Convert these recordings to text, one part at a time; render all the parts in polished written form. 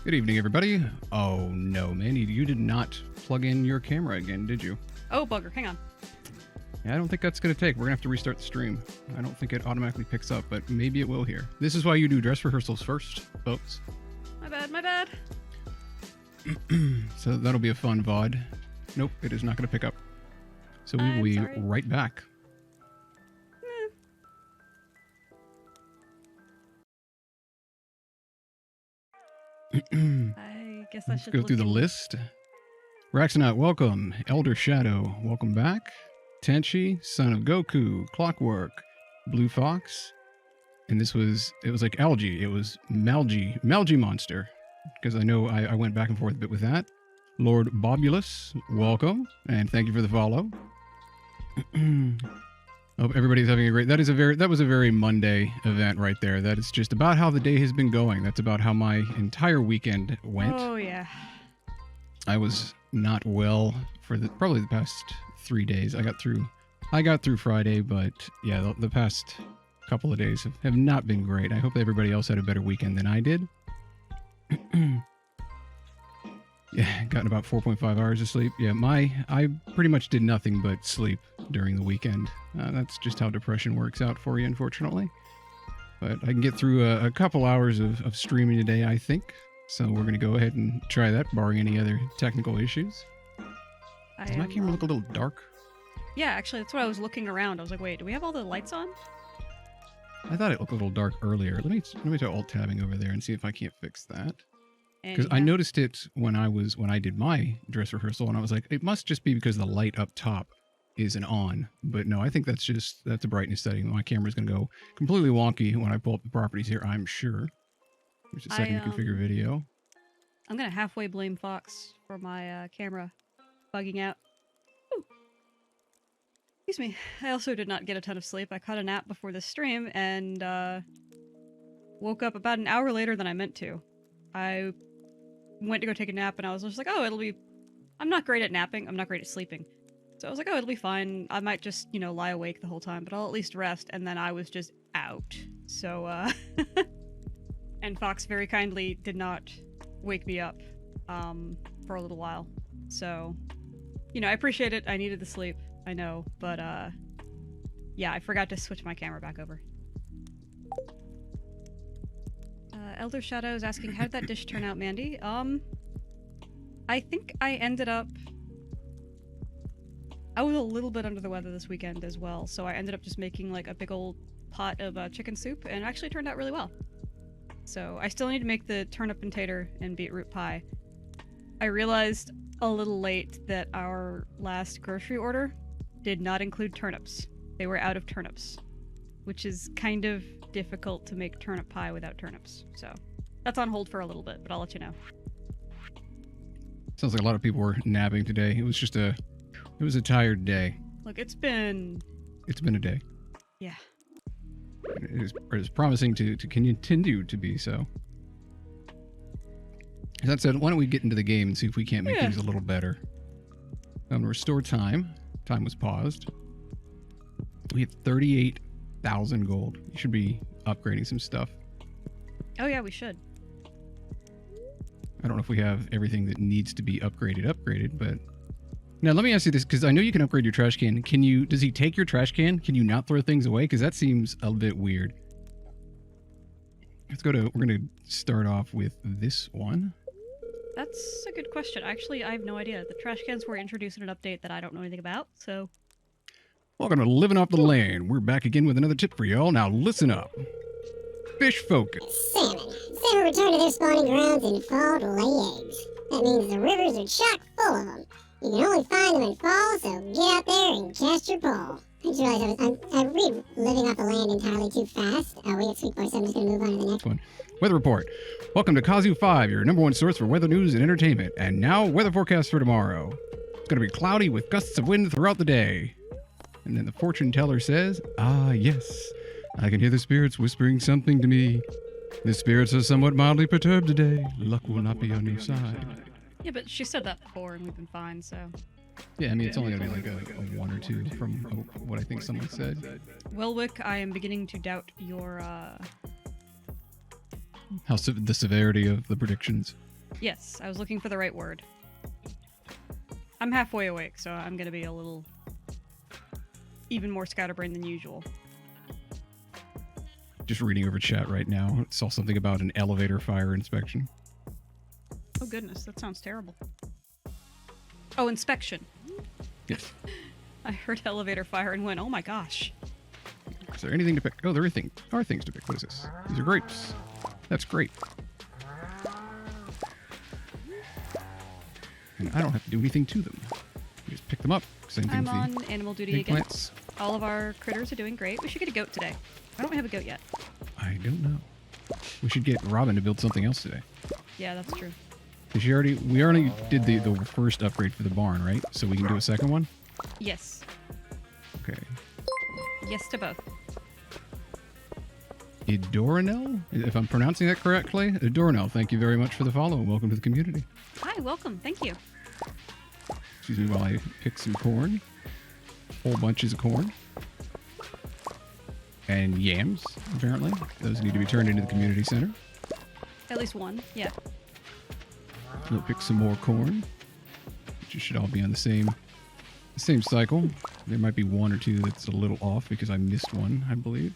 Good evening, everybody. Oh no, Mandy, you did not plug in your camera again, did you? Oh, bugger, hang on. Yeah, I don't think that's going to take. We're going to have to restart the stream. I don't think it automatically picks up, but maybe it will here. This is why you do dress rehearsals first, folks. My bad, my bad. So that'll be a fun VOD. Nope, it is not going to pick up. So we will be right back. I guess I should go through the list. Raxonaut, welcome. Elder Shadow, welcome back. Tenchi, Son of Goku, Clockwork, Blue Fox, and it was like algae. It was Malgi Monster, because I know I went back and forth a bit with that. Lord Bobulus, welcome, and thank you for the follow. Hope everybody's having a great. That was a very Monday event right there. That is just about how the day has been going. That's about how my entire weekend went. Oh yeah. I was not well for probably the past 3 days. I got through Friday, but yeah, the past couple of days have not been great. I hope everybody else had a better weekend than I did. Yeah, gotten about 4.5 hours of sleep. Yeah, I pretty much did nothing but sleep during the weekend. That's just how depression works out for you, unfortunately. But I can get through a couple hours of streaming today, I think. So we're going to go ahead and try that, barring any other technical issues. Does my camera look a little dark? Yeah, actually, that's what I was looking around. I was like, wait, do we have all the lights on? I thought it looked a little dark earlier. Let me try alt-tabbing over there and see if I can't fix that. Because I noticed it when I did my dress rehearsal, and I was like, it must just be because the light up top isn't on. But no, I think that's a brightness setting. My camera's going to go completely wonky when I pull up the properties here, I'm sure. There's a second to configure video. I'm going to halfway blame Fox for my camera bugging out. Ooh. Excuse me. I also did not get a ton of sleep. I caught a nap before the stream and woke up about an hour later than I meant to. I went to go take a nap and I was just like, oh, I'm not great at napping. I'm not great at sleeping. So I was like, oh, it'll be fine. I might just, lie awake the whole time, but I'll at least rest. And then I was just out. So, and Fox very kindly did not wake me up for a little while. So, I appreciate it. I needed the sleep. I know. But, yeah, I forgot to switch my camera back over. Elder Shadow is asking, how did that dish turn out, Mandy? I think I ended up... I was a little bit under the weather this weekend as well, so I ended up just making like a big old pot of chicken soup, and it actually turned out really well. So I still need to make the turnip and tater and beetroot pie. I realized a little late that our last grocery order did not include turnips. They were out of turnips, which is kind of difficult to make turnip pie without turnips. So that's on hold for a little bit, but I'll let you know. Sounds like a lot of people were napping today. It was a tired day. Look, it's been a day. Yeah. It is promising to continue to be so. That said, why don't we get into the game and see if we can't make things a little better. I'm gonna restore time. Time was paused. We have 38,000 gold. You should be upgrading some stuff. Oh yeah, we should. I don't know if we have everything that needs to be upgraded, but... Now, let me ask you this, because I know you can upgrade your trash can. Does he take your trash can? Can you not throw things away? Because that seems a bit weird. We're going to start off with this one. That's a good question. Actually, I have no idea. The trash cans were introduced in an update that I don't know anything about, so... Welcome to Living Off the Land. We're back again with another tip for y'all. Now, listen up. Fish focus. Salmon. Salmon return to their spawning grounds in fall to lay eggs. That means the rivers are chock full of them. You can only find them in fall, so get out there and cast your pole. I just realized I'm really living off the land entirely too fast. We got Sweet Boy, so I'm just going to move on to the next one. Weather report. Welcome to Kazu 5, your #1 source for weather news and entertainment. And now, weather forecast for tomorrow. It's going to be cloudy with gusts of wind throughout the day. And then the fortune teller says, ah, yes, I can hear the spirits whispering something to me. The spirits are somewhat mildly perturbed today. Luck will not be on your side. Yeah, but she said that before and we've been fine, so... Yeah, I mean, it's only going to be like a 1 or 2 from what I think someone said. Welwick, I am beginning to doubt your, the severity of the predictions. Yes, I was looking for the right word. I'm halfway awake, so I'm gonna be a little... even more scatterbrained than usual. Just reading over chat right now. Saw something about an elevator fire inspection. Oh goodness, that sounds terrible. Oh, inspection. Yes. I heard elevator fire and went, oh my gosh. Is there anything to pick? Oh, there are things to pick. What is this? These are grapes. That's great. And I don't have to do anything to them. You just pick them up. Same thing with I'm on animal duty again. plants. All of our critters are doing great. We should get a goat today. Why don't we have a goat yet? I don't know. We should get Robin to build something else today. Yeah, that's true. We already did the first upgrade for the barn, right? So we can do a second one? Yes. Okay. Yes to both. Idoranel? If I'm pronouncing that correctly? Idoranel, thank you very much for the follow and welcome to the community. Hi, welcome. Thank you. Excuse me while I pick some corn. Whole bunches of corn. And yams, apparently. Those need to be turned into the community center. At least one, yeah. We'll pick some more corn. Which should all be on the same cycle. There might be one or two that's a little off because I missed one, I believe.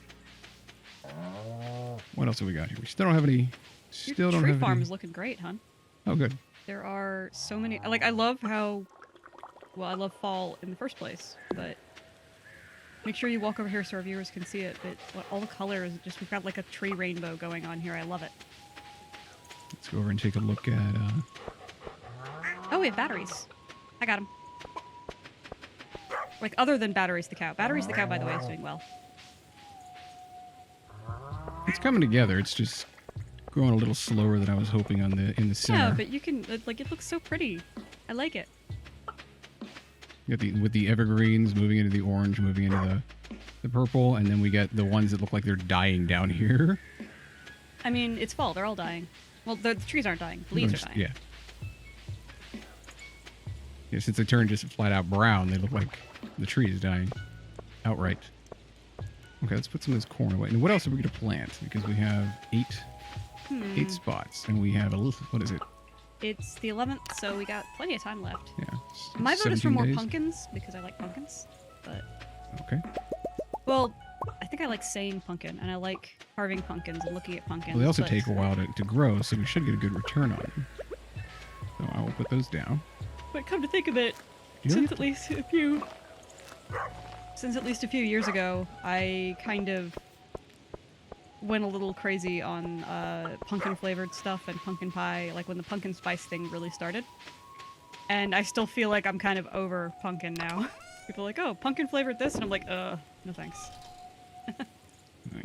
What else have we got here? We still don't have any. Your tree farm is looking great, hon. Oh, good. There are so many. Like, I love how. Well, I love fall in the first place, but make sure you walk over here so our viewers can see it. But all the colors, we've got like a tree rainbow going on here. I love it. Let's go over and take a look at. Oh, we have batteries. I got them. Like, other than Batteries the cow. Batteries the cow, by the way, is doing well. It's coming together. It's just growing a little slower than I was hoping in the center. Yeah, but you can like, it looks so pretty. I like it. You got with the evergreens moving into the orange, moving into the purple, and then we get the ones that look like they're dying down here. I mean, it's fall. They're all dying. Well, the trees aren't dying. The leaves are dying. Yeah. Yeah, since they turned just flat out brown, they look like the tree is dying outright. Okay, let's put some of this corn away. And what else are we going to plant? Because we have eight spots, and we have what is it? It's the 11th, so we got plenty of time left. Yeah. My vote is for more days. pumpkins, because I like pumpkins. But Okay. well, I think I like saying pumpkin, and I like carving pumpkins and looking at pumpkins. Well, they also take a while to grow, so we should get a good return on them. So I will put those down. But come to think of it, since at least a few years ago, I kind of went a little crazy on pumpkin flavored stuff and pumpkin pie, like when the pumpkin spice thing really started. And I still feel like I'm kind of over pumpkin now. People are like, oh, pumpkin flavored this, and I'm like, no thanks.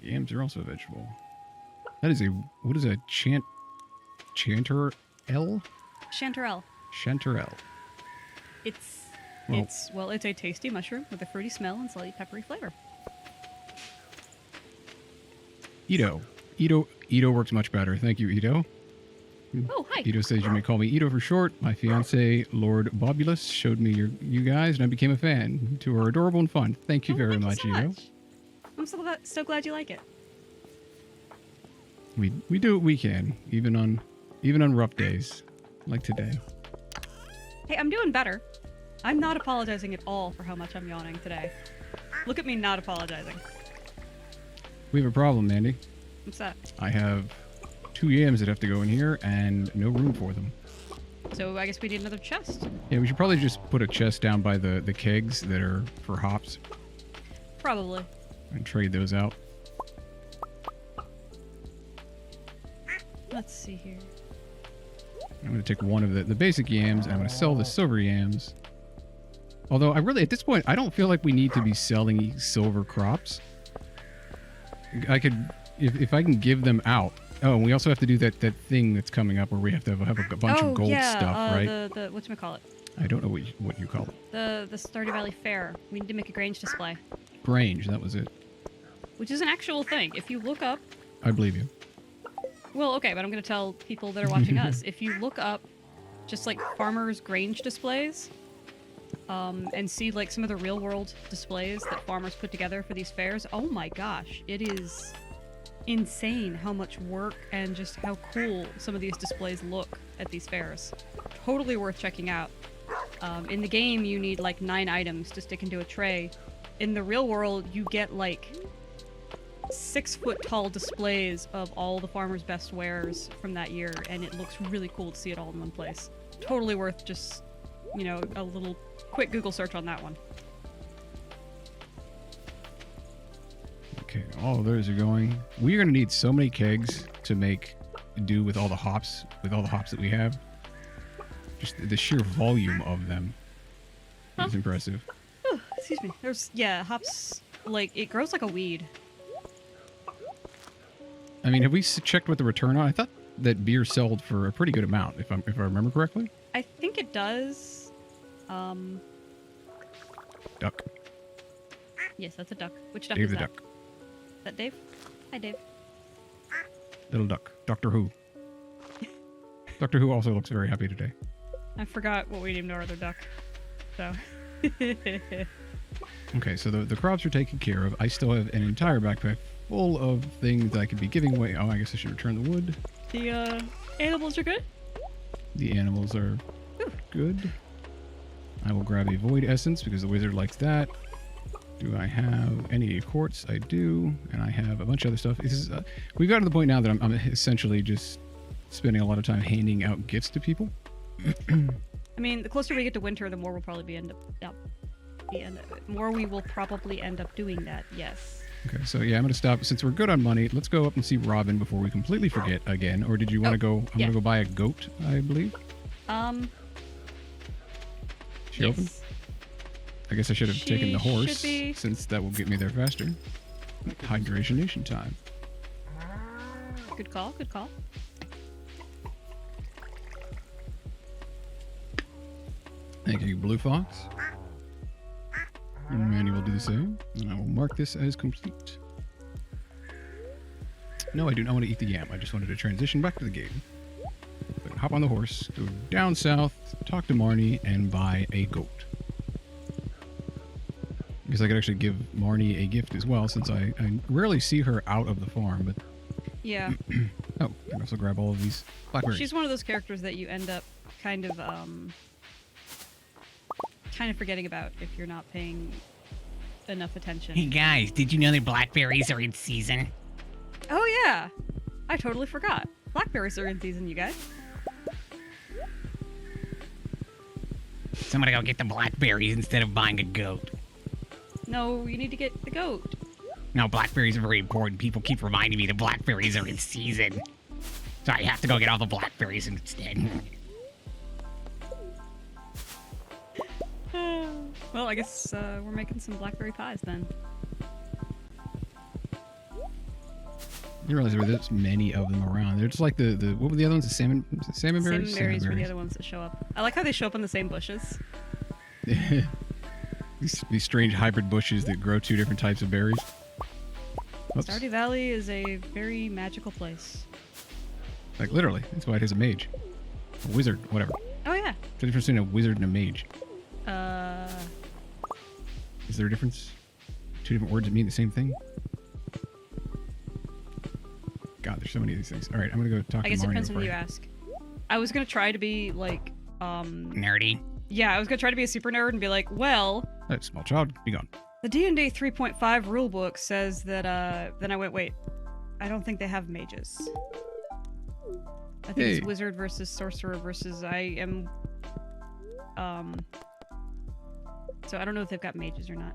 Yams are also a vegetable. That is what is a chanterelle? Chanterelle. Chanterelle. It's a tasty mushroom with a fruity smell and slightly peppery flavor. Ito works much better. Thank you, Ito. Oh, hi. Ito says you may call me Ito for short. My fiance, Lord Bobulus, showed me you guys, and I became a fan. You two are adorable and fun. Thank you very much, Ito. I'm so glad you like it. We do what we can, even on rough days, like today. Hey, I'm doing better. I'm not apologizing at all for how much I'm yawning today. Look at me not apologizing. We have a problem, Mandy. What's that? I have 2 yams that have to go in here and no room for them. So I guess we need another chest. Yeah, we should probably just put a chest down by the kegs that are for hops. Probably. And trade those out. Let's see here. I'm going to take one of the basic yams and I'm going to sell the silver yams. Although I really, at this point, I don't feel like we need to be selling silver crops. I could, if I can give them out. Oh, and we also have to do that thing that's coming up where we have to have a bunch of gold stuff, right? The whatchamacallit? I don't know what you call it. The Stardew Valley Fair. We need to make a Grange display. Grange, that was it. Which is an actual thing. If you look up... I believe you. Well, okay, but I'm going to tell people that are watching us. If you look up just like farmers' Grange displays, and see like some of the real world displays that farmers put together for these fairs, oh my gosh, it is insane how much work and just how cool some of these displays look at these fairs. Totally worth checking out. In the game, you need like 9 items to stick into a tray. In the real world, you get like 6-foot-tall displays of all the farmer's best wares from that year, and it looks really cool to see it all in one place. Totally worth just, you know, a little quick Google search on that one. Okay, all of those are going. We're gonna need so many kegs to make do with all the hops, that we have. Just the sheer volume of them is impressive. Oh, excuse me. There's, yeah, hops, like, it grows like a weed. I mean, have we checked what the return on? I thought that beer sold for a pretty good amount, if I remember correctly. I think it does. Duck. Yes, that's a duck. Which duck Dave is the that? duck. Is that Dave? Hi, Dave. Little duck. Doctor Who. Doctor Who also looks very happy today. I forgot what we named our other duck. So. Okay, so the crops are taken care of. I still have an entire backpack full of things that I could be giving away. Oh, I guess I should return the wood. The animals are good? The animals are good. I will grab a void essence because the wizard likes that. Do I have any quartz? I do. And I have a bunch of other stuff. This is, we've gotten to the point now that I'm essentially just spending a lot of time handing out gifts to people. I mean, the closer we get to winter, the more we'll probably more we will probably end up doing that, yes. Okay, so yeah, I'm going to stop. Since we're good on money, let's go up and see Robin before we completely forget again. Or did you want to go? I'm going to go buy a goat, I believe. She yes. open? I guess I should have taken the horse, since that will get me there faster. Hydration Nation time. Good call, good call. Thank you, Blue Fox. And Mandy will do the same. And I will mark this as complete. No, I do not want to eat the yam. I just wanted to transition back to the game. But hop on the horse, go down south, talk to Marnie, and buy a goat. Because I could actually give Marnie a gift as well, since I rarely see her out of the farm. But yeah. Oh, I can also grab all of these blackberries. She's one of those characters that you end up kind of forgetting about if you're not paying enough attention. Hey guys, did you know that blackberries are in season? Oh yeah, I totally forgot. Blackberries are in season, you guys. So I'm gonna go get the blackberries instead of buying a goat. No, you need to get the goat. No, blackberries are very important. People keep reminding me that blackberries are in season. So I have to go get all the blackberries instead. Well, I guess we're making some blackberry pies then. You realize there were this many of them around. They're just like the what were the other ones? The salmon berries? Salmon berries were the other ones that show up. I like how they show up on the same bushes. These strange hybrid bushes that grow 2 different types of berries. Oops. Stardew Valley is a very magical place. Like literally, that's why it has a mage, a wizard, whatever. Oh yeah. What's the difference between a wizard and a mage? Is there a difference? 2 different words that mean the same thing? God, there's so many of these things. All right, I'm gonna go talk to Marnie. I guess it depends on who you ask. I was gonna try to be like, nerdy. Yeah, I was gonna try to be a super nerd and be like, well, That small child, be gone. the D&D 3.5 rulebook says that. Then I went, wait, I don't think they have mages. I think it's wizard versus sorcerer versus I am. So I don't know if they've got mages or not.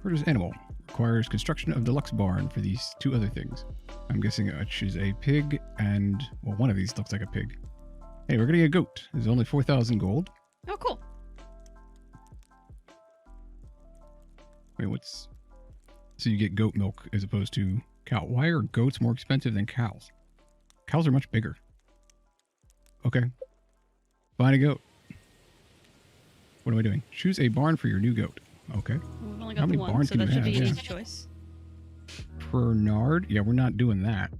Herders animal requires construction of Deluxe Barn for these 2 other things. I'm guessing which is a pig and, well, one of these looks like a pig. Hey, we're getting a goat. There's only 4,000 gold. Oh, cool. Wait, what's... So you get goat milk as opposed to cow. Why are goats more expensive than cows? Cows are much bigger. Okay. Find a goat. What am I doing? Choose a barn for your new goat. Okay. Well, we've only got How the many one, barns so do that you should have? be an Yeah. easy choice. Bernard? Yeah, we're not doing that.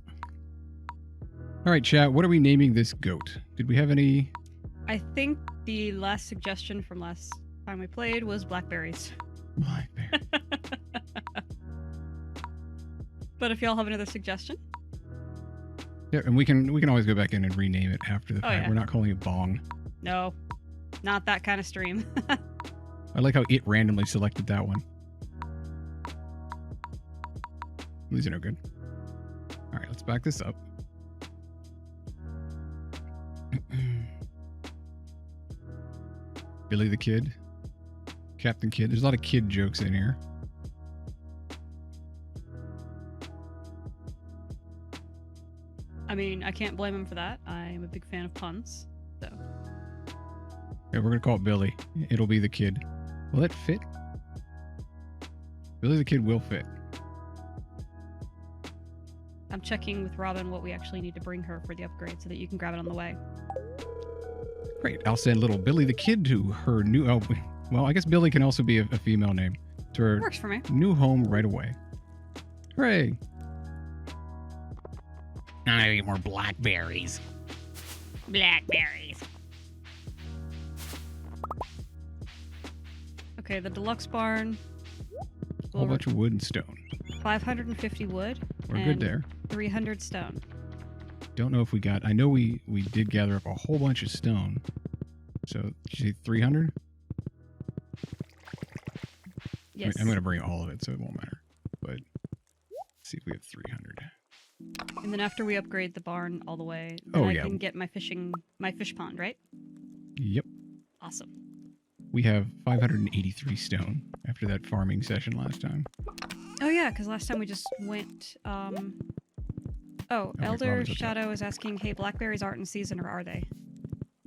All right, chat. What are we naming this goat? Did we have any... I think the last suggestion from last time we played was blackberries. Blackberry. But if y'all have another suggestion. Yeah, and we can always go back in and rename it after the fact. Yeah. We're not calling it Bong. No, not that kind of stream. I like how it randomly selected that one. These are no good. All right, let's back this up. Billy the Kid. Captain Kid. There's a lot of kid jokes in here. I mean, I can't blame him for that. I'm a big fan of puns, so. Yeah, we're going to call it Billy. It'll be the kid. Will it fit? Billy the Kid will fit. I'm checking with Robin what we actually need to bring her for the upgrade so that you can grab it on the way. Great. I'll send little Billy the Kid to her new... Oh, well, I guess Billy can also be a female name. To her Works for me. new home right away. Hooray. I need more blackberries. Blackberries. Okay, the Deluxe Barn. A whole bunch of wood and stone. 550 wood. We're good there. 300 stone. Don't know if we got... I know we did gather up a whole bunch of stone. So, did you say 300? Yes. I'm going to bring all of it, so it won't matter. But, let's see if we have 300. And then after we upgrade the barn all the way, Oh, then I yeah. can get my fish pond, right? Yep. Awesome. We have 583 stone after that farming session last time. Oh yeah, because last time we just went, Oh, wait, Elder Robin's up there. Shadow is asking, hey, blackberries aren't in season, or are they?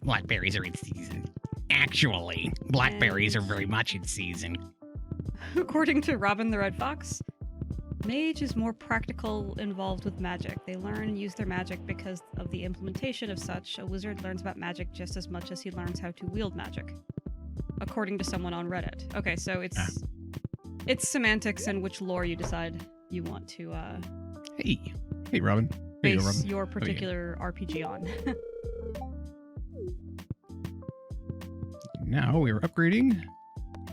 Blackberries are in season. Actually, blackberries are very much in season. According to Robin the Red Fox, mage is more practical involved with magic. They learn and use their magic because of the implementation of such. A wizard learns about magic just as much as he learns how to wield magic. According to someone on Reddit. Okay, so it's semantics and which lore you decide you want to Hey, Robin. There you go, base Robin. your particular RPG on. Now we are upgrading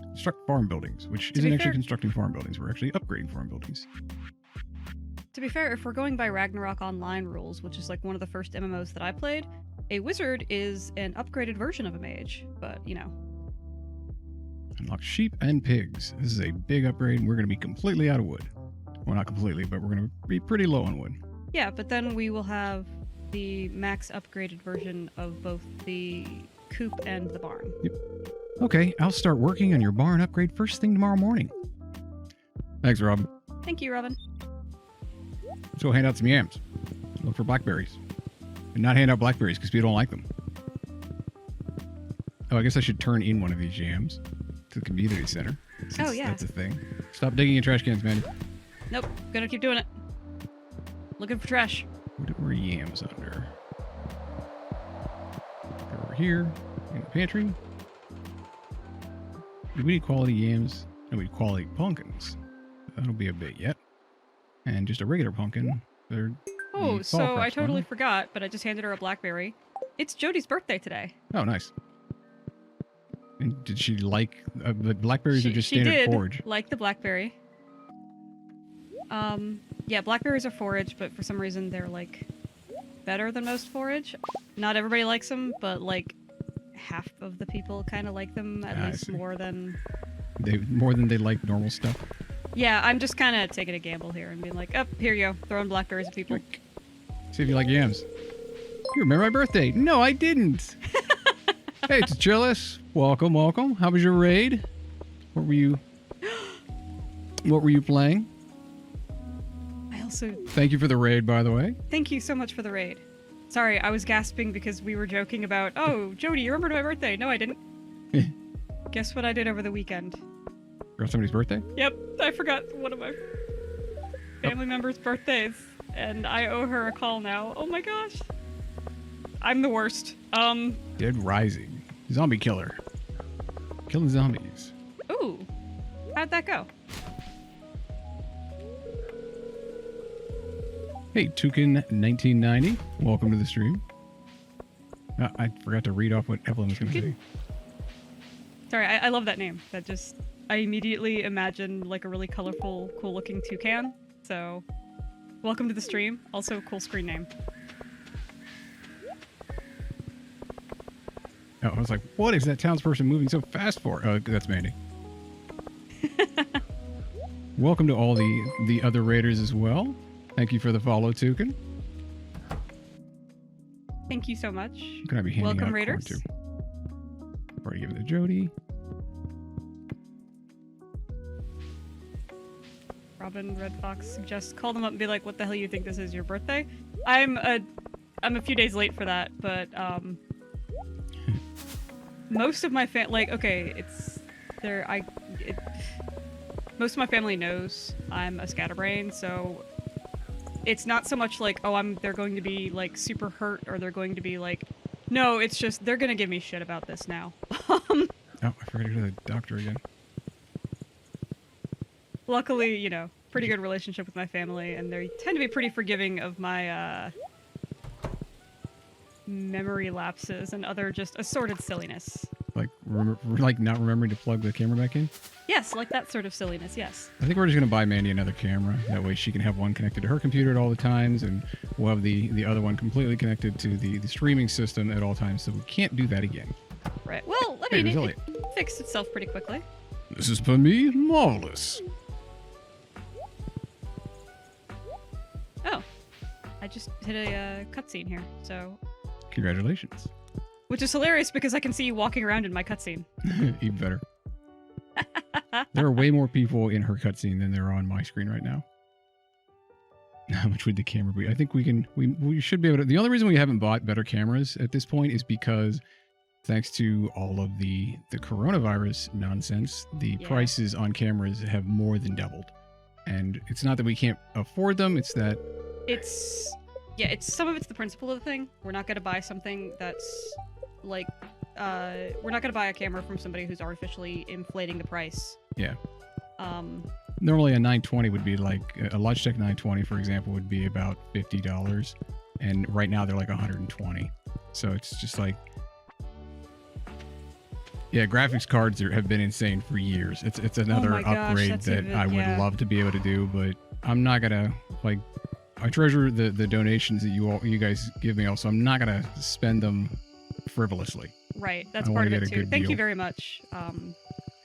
construct farm buildings, which To isn't be actually fair- constructing farm buildings. We're actually upgrading farm buildings. To be fair, if we're going by Ragnarok Online rules, which is like one of the first MMOs that I played, a wizard is an upgraded version of a mage, but you know. Unlock sheep and pigs. This is a big upgrade, and we're going to be completely out of wood. Well, not completely, but we're going to be pretty low on wood. Yeah, but then we will have the max upgraded version of both the coop and the barn. Okay, I'll start working on your barn upgrade first thing tomorrow morning. Thanks, Robin. Thank you, Robin. Let's go hand out some yams. Look for blackberries. And not hand out blackberries because people don't like them. Oh, I guess I should turn in one of these yams to the community center. Oh, yeah. That's a thing. Stop digging in trash cans, Mandy. Nope, gonna keep doing it. Looking for trash. What were yams under? Over here, in the pantry. Do we need quality yams? No, we need quality pumpkins. That'll be a bit yet. And just a regular pumpkin. They're Oh, the fall so I crops, totally aren't forgot, but I just handed her a blackberry. It's Jody's birthday today. they? Oh, nice. And did she like the blackberries? Are just she standard did forage? like the blackberry. Yeah, blackberries are forage, but for some reason they're like better than most forage. Not everybody likes them, but like half of the people kind of like them, at I least see. more than. More than they like normal stuff. Yeah, I'm just kind of taking a gamble here and being like, "Up, here you go, throwing blackberries at people." See if you like yams. You remember my birthday? No, I didn't. Hey, it's Chillis. Welcome, welcome. How was your raid? What were you playing? I also Thank you for the raid, by the way. thank you so much for the raid. Sorry, I was gasping because we were joking about, "Oh, Jody, you remembered my birthday?" No, I didn't. Guess what I did over the weekend? Or somebody's birthday? Yep, I forgot one of my family members' birthdays, and I owe her a call now. Oh my gosh. I'm the worst. Dead Rising. Zombie killer. Killing zombies. Ooh. How'd that go? Hey, Toucan1990. Welcome to the stream. I forgot to read off what Evelyn was going to say. Sorry, I love that name. That just, I immediately imagine like a really colorful, cool looking toucan. So, Welcome to the stream. Also, cool screen name. Oh, I was like, what is that townsperson moving so fast for? Oh, that's Mandy. Welcome to all the other raiders as well. Thank you for the follow, Toucan. Thank you so much. Can I be handing Welcome, out raiders. corn, too? Already given it to Jody. Robin Red Fox suggests call them up and be like, "What the hell you think this is? Your birthday?" I'm a few days late for that, but most of my most of my family knows I'm a scatterbrain, so it's not so much like, oh, they're going to be like super hurt, or they're going to be like, no, it's just they're gonna give me shit about this now. Oh, I forgot to go to the doctor again. Luckily, you know, pretty good relationship with my family, and they tend to be pretty forgiving of my memory lapses and other just assorted silliness. Like not remembering to plug the camera back in? Yes, like that sort of silliness, yes. I think we're just going to buy Mandy another camera. That way she can have one connected to her computer at all the times, and we'll have the other one completely connected to the streaming system at all times, so we can't do that again. Right. Well, I mean, it fixed itself pretty quickly. This is for me, marvelous. Oh, I just hit a cutscene here, so... Congratulations. Which is hilarious because I can see you walking around in my cutscene. Even better. There are way more people in her cutscene than there are on my screen right now. How much would the camera be? I think we should be able to... The only reason we haven't bought better cameras at this point is because thanks to all of the coronavirus nonsense, the prices on cameras have more than doubled. And it's not that we can't afford them, it's that... some of it's the principle of the thing. We're not going to buy something that's like... we're not going to buy a camera from somebody who's artificially inflating the price. Yeah. Normally a 920 would be like... A Logitech 920, for example, would be about $50. And right now they're like $120. So it's just like... Yeah, graphics cards have been insane for years. It's another upgrade that I would love to be able to do, but I'm not going to... like. I treasure the donations that you guys give me also. I'm not going to spend them frivolously. Right, that's part of it too. Thank you very much.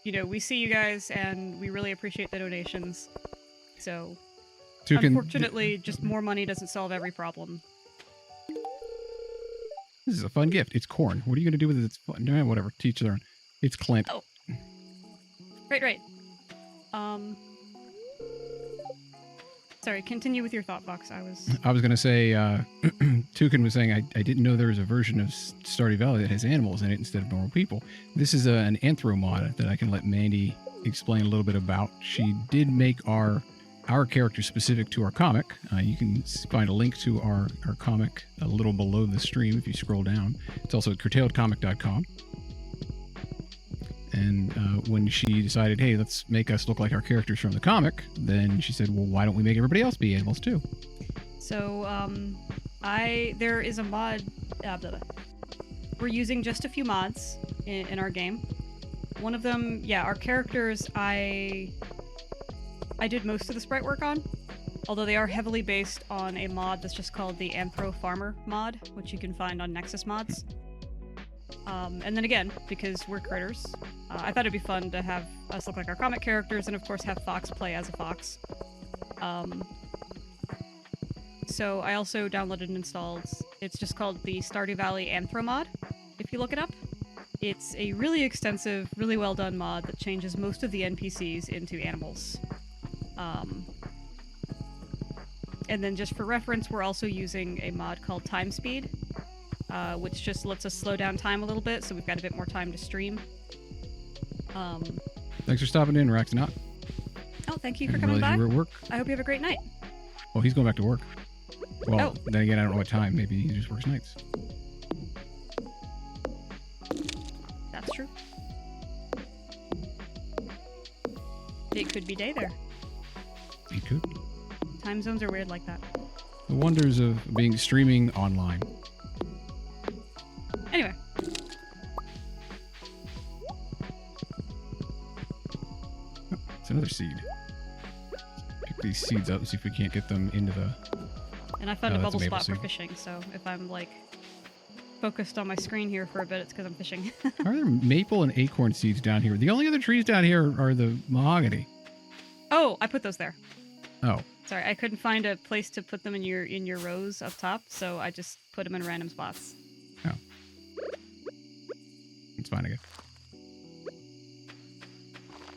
You know, we see you guys and we really appreciate the donations. So, unfortunately, just more money doesn't solve every problem. This is a fun gift. It's corn. What are you going to do with it? It's fun. No, whatever. Teach their own. It's Clint. Oh. Right. Sorry, continue with your thought box. I was going to say, Toucan was saying, I didn't know there was a version of Stardew Valley that has animals in it instead of normal people. This is an Anthro mod that I can let Mandy explain a little bit about. She did make our character specific to our comic. You can find a link to our comic a little below the stream if you scroll down. It's also at curtailedcomic.com. And when she decided, hey, let's make us look like our characters from the comic, then she said, well, why don't we make everybody else be animals too? So, there is a mod, we're using just a few mods in our game. One of them, our characters, I did most of the sprite work on, although they are heavily based on a mod that's just called the Anthro Farmer mod, which you can find on Nexus Mods. And then again, because we're critters, I thought it'd be fun to have us look like our comic characters, and of course have Fox play as a fox. So I also downloaded and installed, it's just called the Stardew Valley Anthro mod, if you look it up. It's a really extensive, really well done mod that changes most of the NPCs into animals. And then just for reference, we're also using a mod called timespeed, which just lets us slow down time a little bit, so we've got a bit more time to stream. Thanks for stopping in, Raxanaut. Oh, thank you for coming by. You were at work. I hope you have a great night. Well, he's going back to work. Well, then again, I don't know what time. Maybe he just works nights. That's true. It could be day there. It could. Time zones are weird like that. The wonders of being streaming online. Anyway. Oh, it's another seed. Pick these seeds up and see if we can't get them into the... And I found a that's bubble a maple spot for seed. fishing, so if I'm like focused on my screen here for a bit, it's because I'm fishing. Are there maple and acorn seeds down here? The only other trees down here are the mahogany. Oh, I put those there. Oh, Sorry, I couldn't find a place to put them in your rows up top, so I just put them in random spots. it's fine, I guess.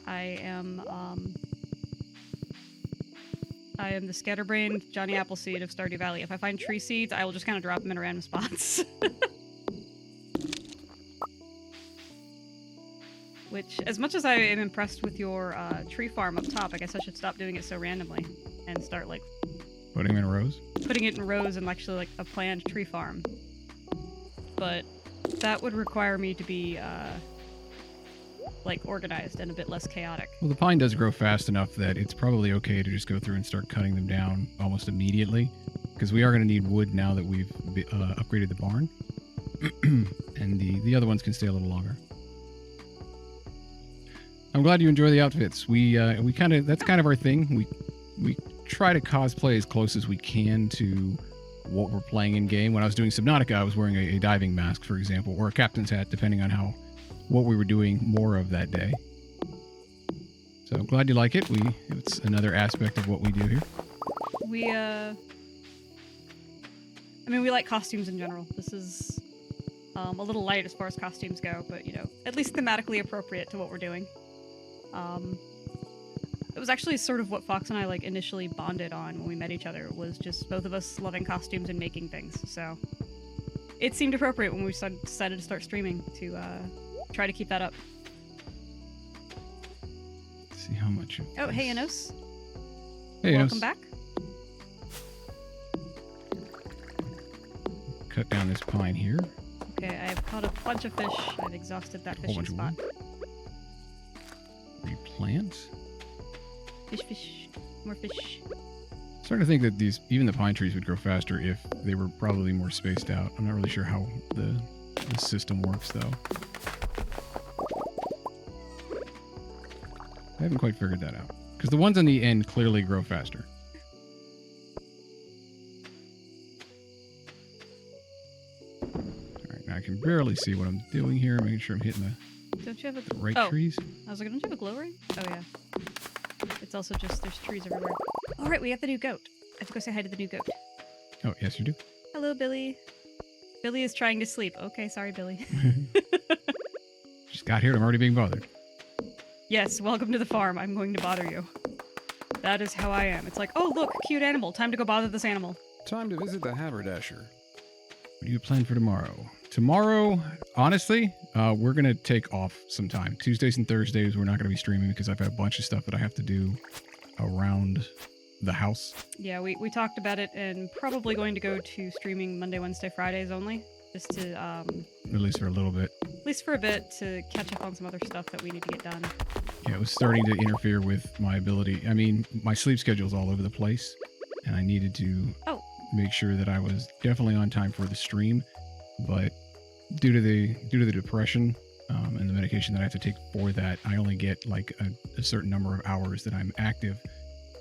I am the scatterbrained Johnny Appleseed of Stardew Valley. If I find tree seeds, I will just kind of drop them in random spots. Which, as much as I am impressed with your tree farm up top, I guess I should stop doing it so randomly and start like Putting them in rows? putting it in rows and actually like a planned tree farm. But that would require me to be like organized and a bit less chaotic. Well, the pine does grow fast enough that it's probably okay to just go through and start cutting them down almost immediately, because we are going to need wood now that we've upgraded the barn. And the other ones can stay a little longer. I'm glad you enjoy the outfits. We kind of, that's kind of our thing. We try to cosplay as close as we can to what we're playing in game. When I was doing Subnautica, I was wearing a diving mask, for example, or a captain's hat, depending on what we were doing more of that day. So I'm glad you like it. It's another aspect of what we do here. We like costumes in general. This is a little light as far as costumes go, but at least thematically appropriate to what we're doing. It was actually sort of what Fox and I initially bonded on when we met each other, was just both of us loving costumes and making things. So it seemed appropriate when we decided to start streaming to try to keep that up. Let's see how much. Oh, hey, Enos. Hey, Welcome Enos. back. Cut down this pine here. Okay, I've caught a bunch of fish. I've exhausted that fishing bunch of spot. Replant. Fish. More fish. Starting to think that even the pine trees would grow faster if they were probably more spaced out. I'm not really sure how the system works, though. I haven't quite figured that out. Because the ones on the end clearly grow faster. Alright, now I can barely see what I'm doing here. Making sure I'm hitting Don't you have the a... right oh. trees. I was like, don't you have a glow ring? Oh, yeah. It's also just, there's trees everywhere. All right, we have the new goat. I have to go say hi to the new goat. Oh, yes, you do. Hello, Billy. Billy is trying to sleep. Okay, sorry, Billy. Just got here and I'm already being bothered. Yes, welcome to the farm. I'm going to bother you. That is how I am. It's like, oh, look, cute animal. Time to go bother this animal. Time to visit the haberdasher. What do you plan for tomorrow? Tomorrow, honestly, we're going to take off some time. Tuesdays and Thursdays, we're not going to be streaming because I've got a bunch of stuff that I have to do around the house. Yeah, we talked about it and probably going to go to streaming Monday, Wednesday, Fridays only. Just to, At least for a little bit. at least for a bit, to catch up on some other stuff that we need to get done. Yeah, it was starting to interfere with my ability. I mean, my sleep schedule's all over the place, and I needed to make sure that I was definitely on time for the stream. But due to the depression and the medication that I have to take for that, I only get a certain number of hours that I'm active.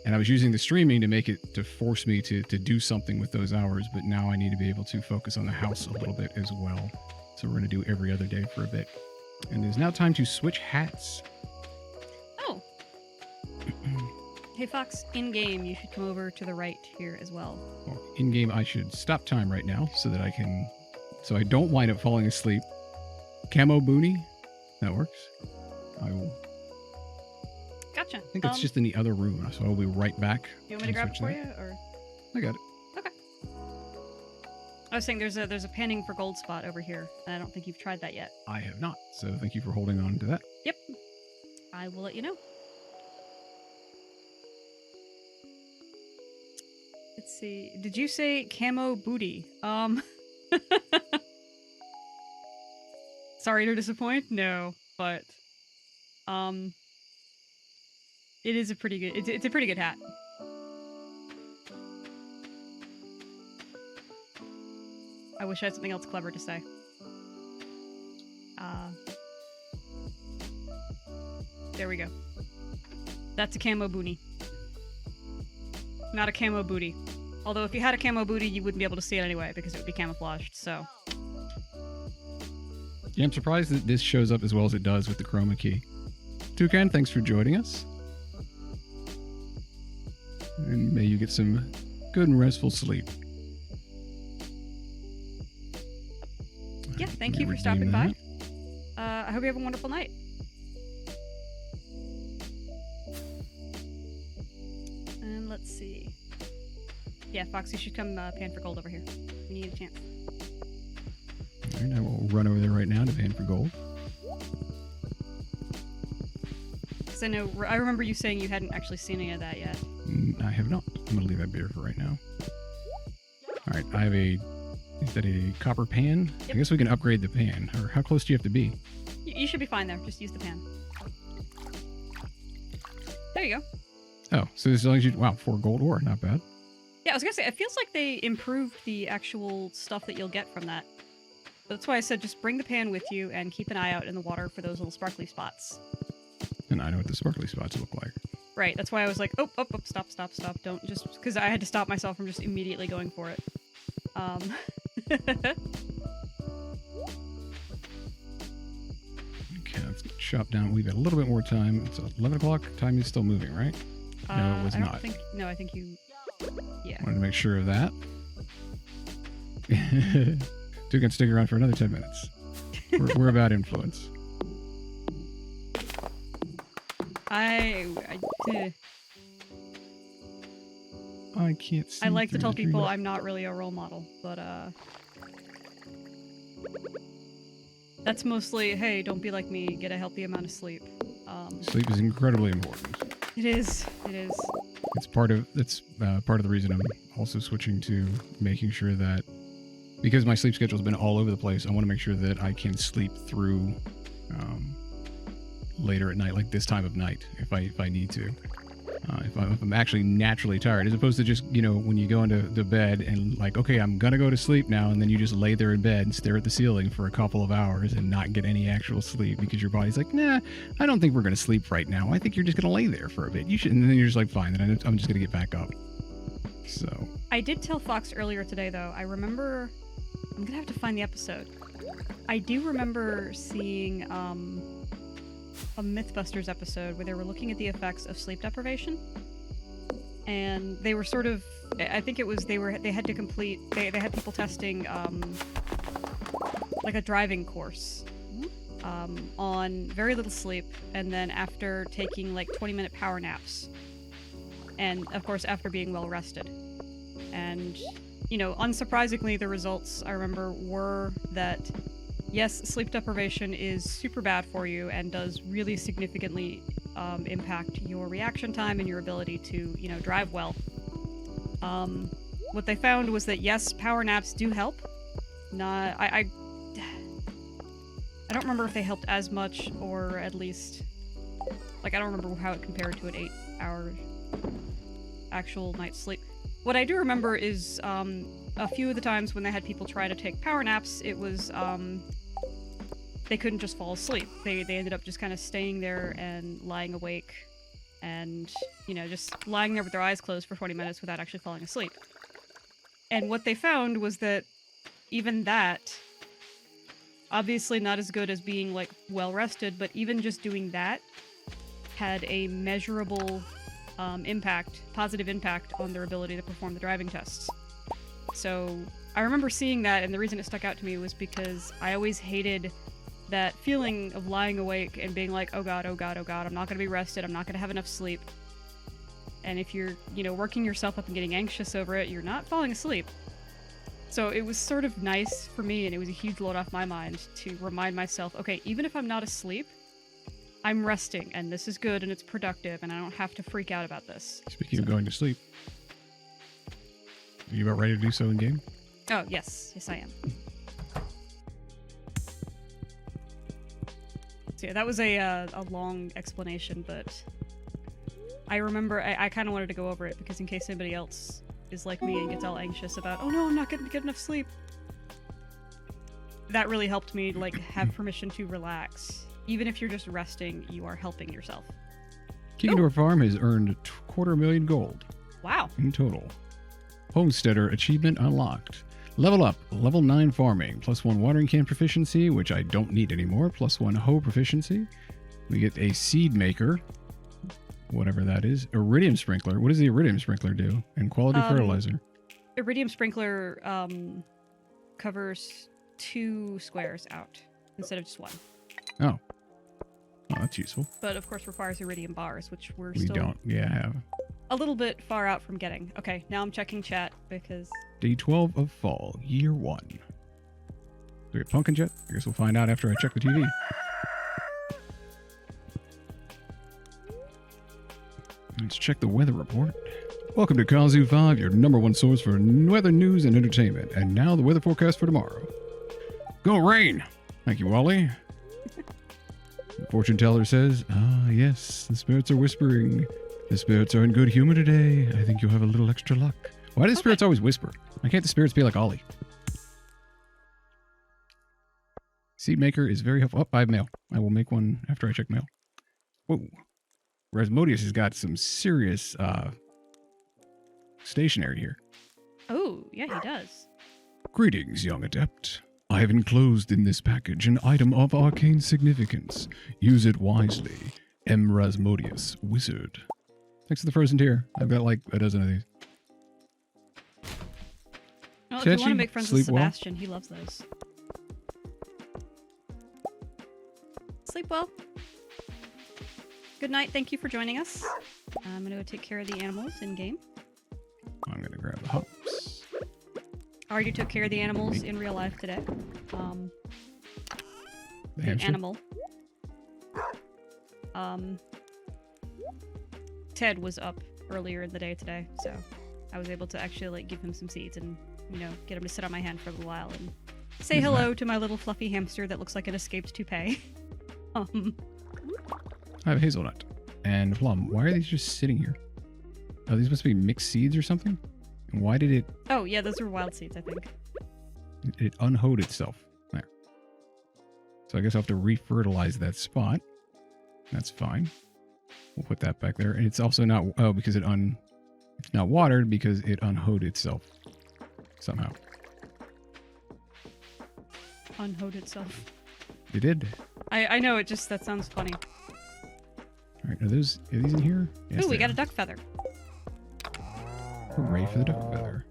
And I was using the streaming to force me to do something with those hours, but now I need to be able to focus on the house a little bit as well. So we're going to do every other day for a bit. And it is now time to switch hats. Oh. Hey, Fox, in-game, you should come over to the right here as well. Well, in-game, I should stop time right now so that so I don't wind up falling asleep. Camo boonie, that works. I will. Gotcha. I think it's just in the other room, so I'll be right back. You want me to grab it for you, or? I got it. Okay. I was saying there's a panning for gold spot over here, and I don't think you've tried that yet. I have not, so thank you for holding on to that. Yep. I will let you know. Let's see. Did you say camo booty? Sorry to disappoint. No, but it is a pretty good. It's a pretty good hat. I wish I had something else clever to say. There we go. That's a camo boonie. Not a camo booty. Although if you had a camo booty, you wouldn't be able to see it anyway because it would be camouflaged, so. Yeah, I'm surprised that this shows up as well as it does with the chroma key. Toucan, thanks for joining us. And may you get some good and restful sleep. Yeah, thank you for stopping by. I hope you have a wonderful night. And let's see. Yeah, Fox, you should come pan for gold over here. We need a chance. All right, I will run over there right now to pan for gold. Because I remember you saying you hadn't actually seen any of that yet. I have not. I'm going to leave that beer for right now. All right, I have is that a copper pan? Yep. I guess we can upgrade the pan. Or how close do you have to be? You should be fine there. Just use the pan. There you go. Oh, so as long as you... Wow, 4 gold ore. Not bad. Yeah, I was going to say, it feels like they improved the actual stuff that you'll get from that. That's why I said just bring the pan with you and keep an eye out in the water for those little sparkly spots. And I know what the sparkly spots look like. Right, that's why I was like, oh, stop. Don't just... Because I had to stop myself from just immediately going for it. Okay, let's chop down. We've got a little bit more time. It's 11 o'clock. Time is still moving, right? No, it was not. I think you... Yeah. Wanted to make sure of that. Two can stick around for another 10 minutes. We're about influence. I can't see. I like to through tell the people trees. I'm not really a role model, but that's mostly, hey, don't be like me, get a healthy amount of sleep. Sleep is incredibly important. It is. It's part of the reason I'm also switching to making sure that, because my sleep schedule's been all over the place, I want to make sure that I can sleep through later at night, like this time of night, if I need to. If I'm actually naturally tired, as opposed to just, when you go into bed and like, okay, I'm gonna go to sleep now, and then you just lay there in bed and stare at the ceiling for a couple of hours and not get any actual sleep because your body's like, nah, I don't think we're gonna sleep right now. I think you're just gonna lay there for a bit. You should, and then you're just like, fine, then I'm just gonna get back up. So I did tell Fox earlier today, though. I remember, I'm gonna have to find the episode. I do remember seeing a Mythbusters episode where they were looking at the effects of sleep deprivation, and they were sort of, I think it was they had to complete, they had people testing like a driving course on very little sleep, and then after taking like 20-minute power naps, and of course after being well rested. And unsurprisingly, the results I remember were that yes, sleep deprivation is super bad for you and does really significantly impact your reaction time and your ability to, drive well. What they found was that yes, power naps do help. I don't remember if they helped as much, or at least, like, I don't remember how it compared to an 8-hour actual night's sleep. What I do remember is a few of the times when they had people try to take power naps, it was they couldn't just fall asleep. They ended up just kind of staying there and lying awake and, just lying there with their eyes closed for 20 minutes without actually falling asleep. And what they found was that even that, obviously not as good as being, like, well rested, but even just doing that had a measurable positive impact on their ability to perform the driving tests. So I remember seeing that, and the reason it stuck out to me was because I always hated that feeling of lying awake and being like, oh god, I'm not going to be rested, I'm not going to have enough sleep. And if you're, working yourself up and getting anxious over it, you're not falling asleep. So it was sort of nice for me, and it was a huge load off my mind to remind myself, okay, even if I'm not asleep, I'm resting, and this is good, and it's productive, and I don't have to freak out about this. Speaking of going to sleep, are you about ready to do so in game? Oh, yes, I am. So yeah, that was a long explanation, but I remember I kind of wanted to go over it because in case anybody else is like me and gets all anxious about, oh no, I'm not getting to get enough sleep. That really helped me, like, have permission to relax. Even if you're just resting, you are helping yourself. Kicking Farm has earned 250,000 gold. Wow. in total. Homesteader achievement unlocked. Level up, level 9 farming, +1 watering can proficiency, which I don't need anymore, +1 hoe proficiency. We get a seed maker, whatever that is. Iridium sprinkler. What does the iridium sprinkler do? And quality fertilizer. Iridium sprinkler covers 2 squares out instead of just 1. Oh. Oh, that's useful. But of course requires iridium bars, which We still don't. Yeah, I have. a little bit far out from getting. Okay, now I'm checking chat because Day 12 of fall, year 1. Do we have pumpkin jet? I guess we'll find out after I check the TV. Let's check the weather report. Welcome to Kazoo 5, your #1 source for weather news and entertainment. And now the weather forecast for tomorrow. Go rain! Thank you, Wally. The fortune teller says, yes, the spirits are whispering. The spirits are in good humor today. I think you'll have a little extra luck. Why do the spirits always whisper? Why can't the spirits be like Ollie? Seed maker is very helpful. Oh, I have mail. I will make one after I check mail. Whoa. Rasmodius has got some serious stationery here. oh, yeah, he does. Greetings, young adept. I have enclosed in this package an item of arcane significance. Use it wisely. M. Rasmodius, wizard. Thanks to the frozen tear. I've got like a dozen of these. Well, if you want Chachi, to make friends with sleep well? Sebastian, he loves those. Sleep well. Good night. Thank you for joining us. I'm going to go take care of the animals in game. I'm going to grab the hops. I already took care of the animals in real life today. The The hamster? animal. Ted was up earlier in the day today, so I was able to actually like give him some seeds and, you know, get him to sit on my hand for a little while and say Who's hello to my little fluffy hamster that looks like an escaped toupee. I have a hazelnut and a plum. Why are these just sitting here? Oh, these must be mixed seeds or something? And why did it Oh, yeah, those are wild seeds, I think. it unhoed itself? There. So I guess I'll have to refertilize that spot. That's fine. We'll put that back there. And it's also not, oh, because it's not watered because it unhoed itself somehow. Unhoed itself. It did. I know, that sounds funny. All right, are these in here? Yes, Ooh, we they got are. a duck feather. Hooray for the duck feather.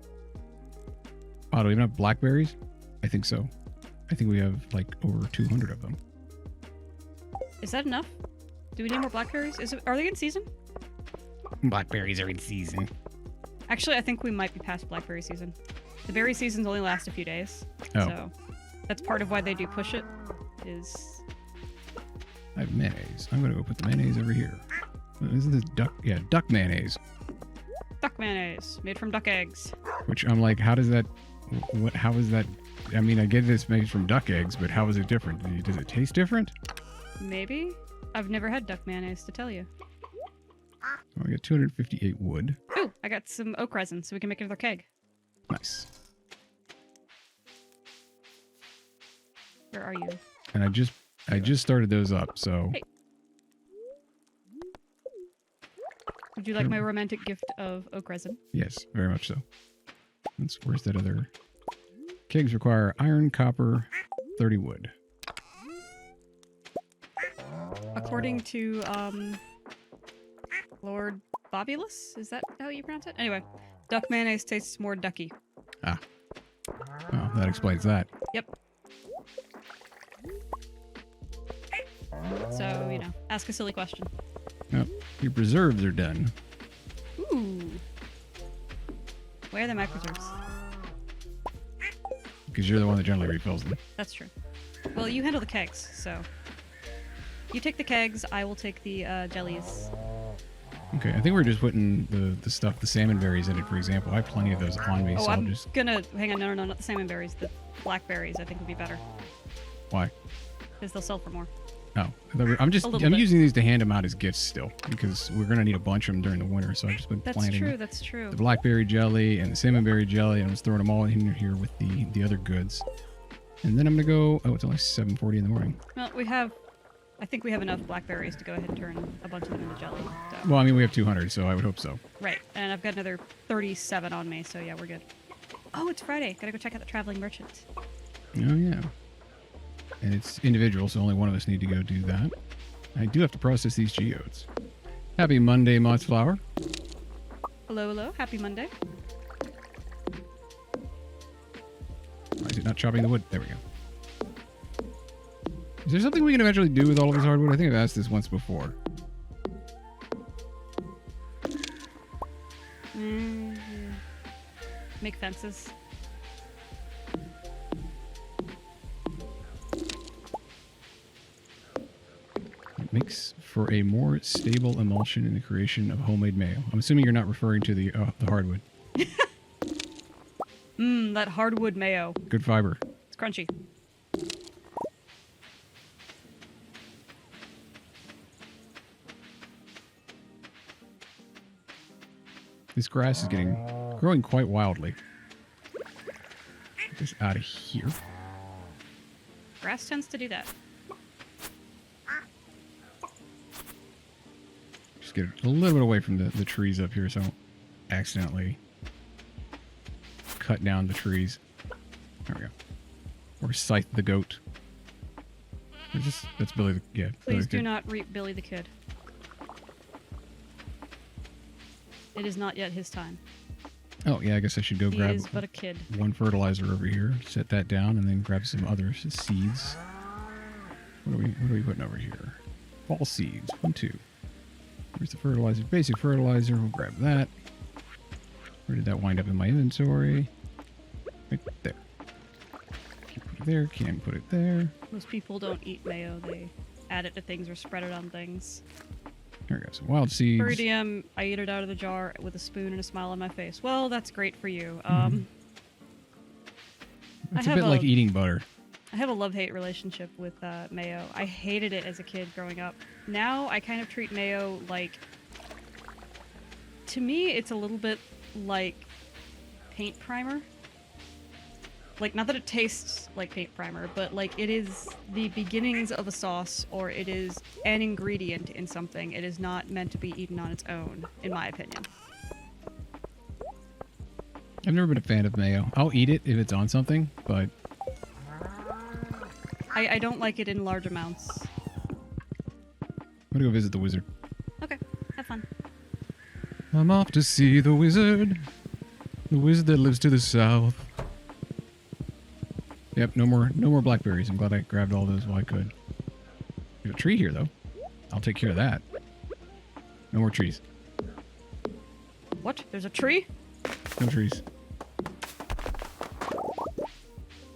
Oh, do we even have blackberries? I think so. I think we have like over 200 of them. Is that enough? Do we need more blackberries? Are they in season? Blackberries are in season. Actually, I think we might be past blackberry season. The berry seasons only last a few days. Oh. So that's part of why they do push it, is... I have mayonnaise. I'm going to go put the mayonnaise over here. Isn't this duck? Yeah, duck mayonnaise. Duck mayonnaise, made from duck eggs. Which I'm like, how does that... How is that... I mean, I get it's made from duck eggs, but how is it different? Does it taste different? Maybe? I've never had duck mayonnaise to tell you. Oh, I got 258 wood. Ooh, I got some oak resin, so we can make another keg. Nice. Where are you? And I just started those up, so... Hey. Would you like my romantic gift of oak resin? Yes, very much so. Where's that other... Kegs require iron, copper, 30 wood. According to, Lord Bobulus? Is that how you pronounce it? Anyway, duck mayonnaise tastes more ducky. Ah. Oh, that explains that. Yep. So, you know, ask a silly question. Oh, your preserves are done. Ooh. Where are my preserves? Because you're the one that generally refills them. That's true. Well, you handle the kegs, so... You take the kegs, I will take the, jellies. Okay, I think we're just putting the stuff, the salmon berries in it, for example. I have plenty of those on me, Oh, so I'll I'm just... gonna... Hang on, no, not the salmon berries. The blackberries, I think, would be better. Why? Because they'll sell for more. Oh, I'm A little bit. using these to hand them out as gifts still, because we're going to need a bunch of them during the winter, so I've just been That's planting true, that's true. the blackberry jelly and the salmon berry jelly, and I'm just throwing them all in here with the other goods. And then I'm going to go... Oh, it's only 7:40 in the morning. Well, we have I think we have enough blackberries to go ahead and turn a bunch of them into jelly. So. Well, I mean, we have 200, so I would hope so. Right, and I've got another 37 on me, so yeah, we're good. Oh, it's Friday. Gotta go check out the traveling merchant. Oh, yeah. And it's individual, so only one of us need to go do that. I do have to process these geodes. Happy Monday, Mott's Flower. Hello, hello. Happy Monday. Why is it not chopping the wood? There we go. Is there something we can eventually do with all of this hardwood? I think I've asked this once before. Make fences. It makes for a more stable emulsion in the creation of homemade mayo. I'm assuming you're not referring to the hardwood. That hardwood mayo. Good fiber. It's crunchy. This grass is growing quite wildly. Get this out of here. Grass tends to do that. Just get a little bit away from the trees up here so I don't accidentally cut down the trees. There we go. Or scythe the goat. That's Billy the... Yeah. Please do not reap Billy the Kid. It is not yet his time. Oh, yeah, I guess I should go He grab is but a kid. one fertilizer over here, set that down, and then grab some other seeds. What are we putting over here? Fall seeds. 1, 2. Where's the fertilizer? Basic fertilizer. We'll grab that. Where did that wind up in my inventory? Right there. Can't put it there. Can't put it there. Most people don't eat mayo. They add it to things or spread it on things. There we go. Some wild seeds. Iridium, I eat it out of the jar with a spoon and a smile on my face. Well, that's great for you. It's a bit like eating butter. I have a love-hate relationship with mayo. I hated it as a kid growing up. Now, I kind of treat mayo like... To me, it's a little bit like paint primer. Like, not that it tastes like paint primer, but like it is the beginnings of a sauce, or it is an ingredient in something. It is not meant to be eaten on its own, in my opinion. I've never been a fan of mayo. I'll eat it if it's on something, but... I don't like it in large amounts. I'm gonna go visit the wizard. Okay, have fun. I'm off to see the wizard. The wizard that lives to the south. Yep, no more blackberries. I'm glad I grabbed all those while I could. There's a tree here, though. I'll take care of that. No more trees. What? There's a tree? No trees.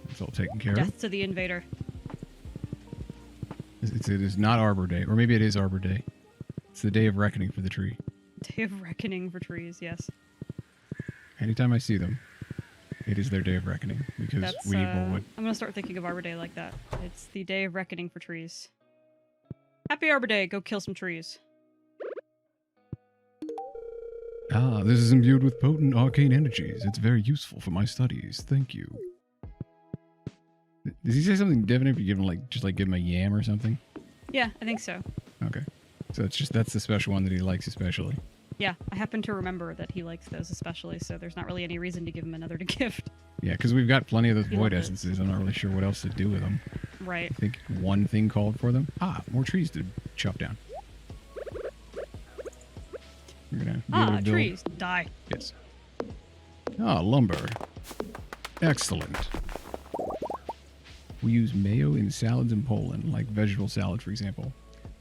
That's all taken care of. Death to the invader. It is not Arbor Day. Or maybe it is Arbor Day. It's the day of reckoning for the tree. Day of reckoning for trees, yes. Anytime I see them, it is their day of reckoning. Because we need more wood. I'm going to start thinking of Arbor Day like that. It's the day of reckoning for trees. Happy Arbor Day. Go kill some trees. Ah, this is imbued with potent arcane energies. It's very useful for my studies. Thank you. Does he say something different if you give him just give him a yam or something? Yeah, I think so. Okay. So that's the special one that he likes especially. Yeah, I happen to remember that he likes those especially, so there's not really any reason to give him another gift. Yeah, because we've got plenty of those He void loves it. essences. I'm not really sure what else to do with them. Right. I think one thing called for them. Ah, more trees to chop down. We're gonna be able to build... trees. Die. Yes. Ah, lumber. Excellent. We use mayo in salads in Poland, like vegetable salad, for example.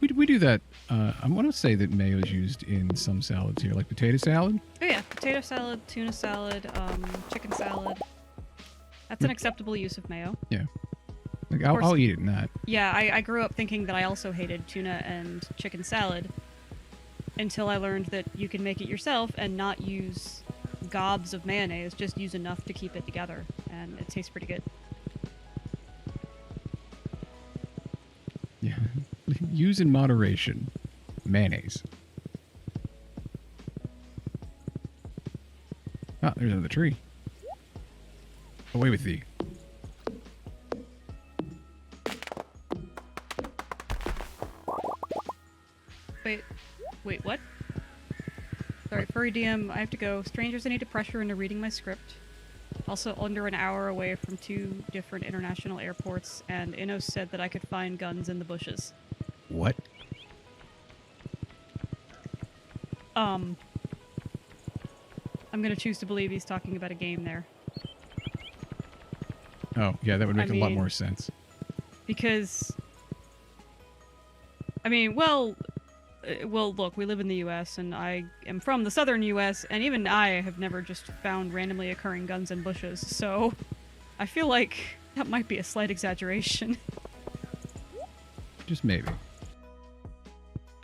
We do that. I want to say that mayo is used in some salads here, like potato salad. Oh yeah, potato salad, tuna salad, chicken salad. That's an acceptable use of mayo. Yeah. Like I'll eat it in that. Yeah, I grew up thinking that I also hated tuna and chicken salad until I learned that you can make it yourself and not use gobs of mayonnaise, just use enough to keep it together, and it tastes pretty good. Yeah. Use in moderation. Mayonnaise. Ah, there's another tree. Away with thee. Wait, what? Sorry, Furry DM, I have to go. Strangers, I need to pressure into reading my script. Also under an hour away from 2 different international airports, and Inno said that I could find guns in the bushes. What? I'm gonna choose to believe he's talking about a game there. Oh, yeah, that would make a lot more sense. Because... I mean, well, look, we live in the U.S., and I am from the southern U.S., and even I have never just found randomly occurring guns in bushes, so I feel like that might be a slight exaggeration. Just maybe.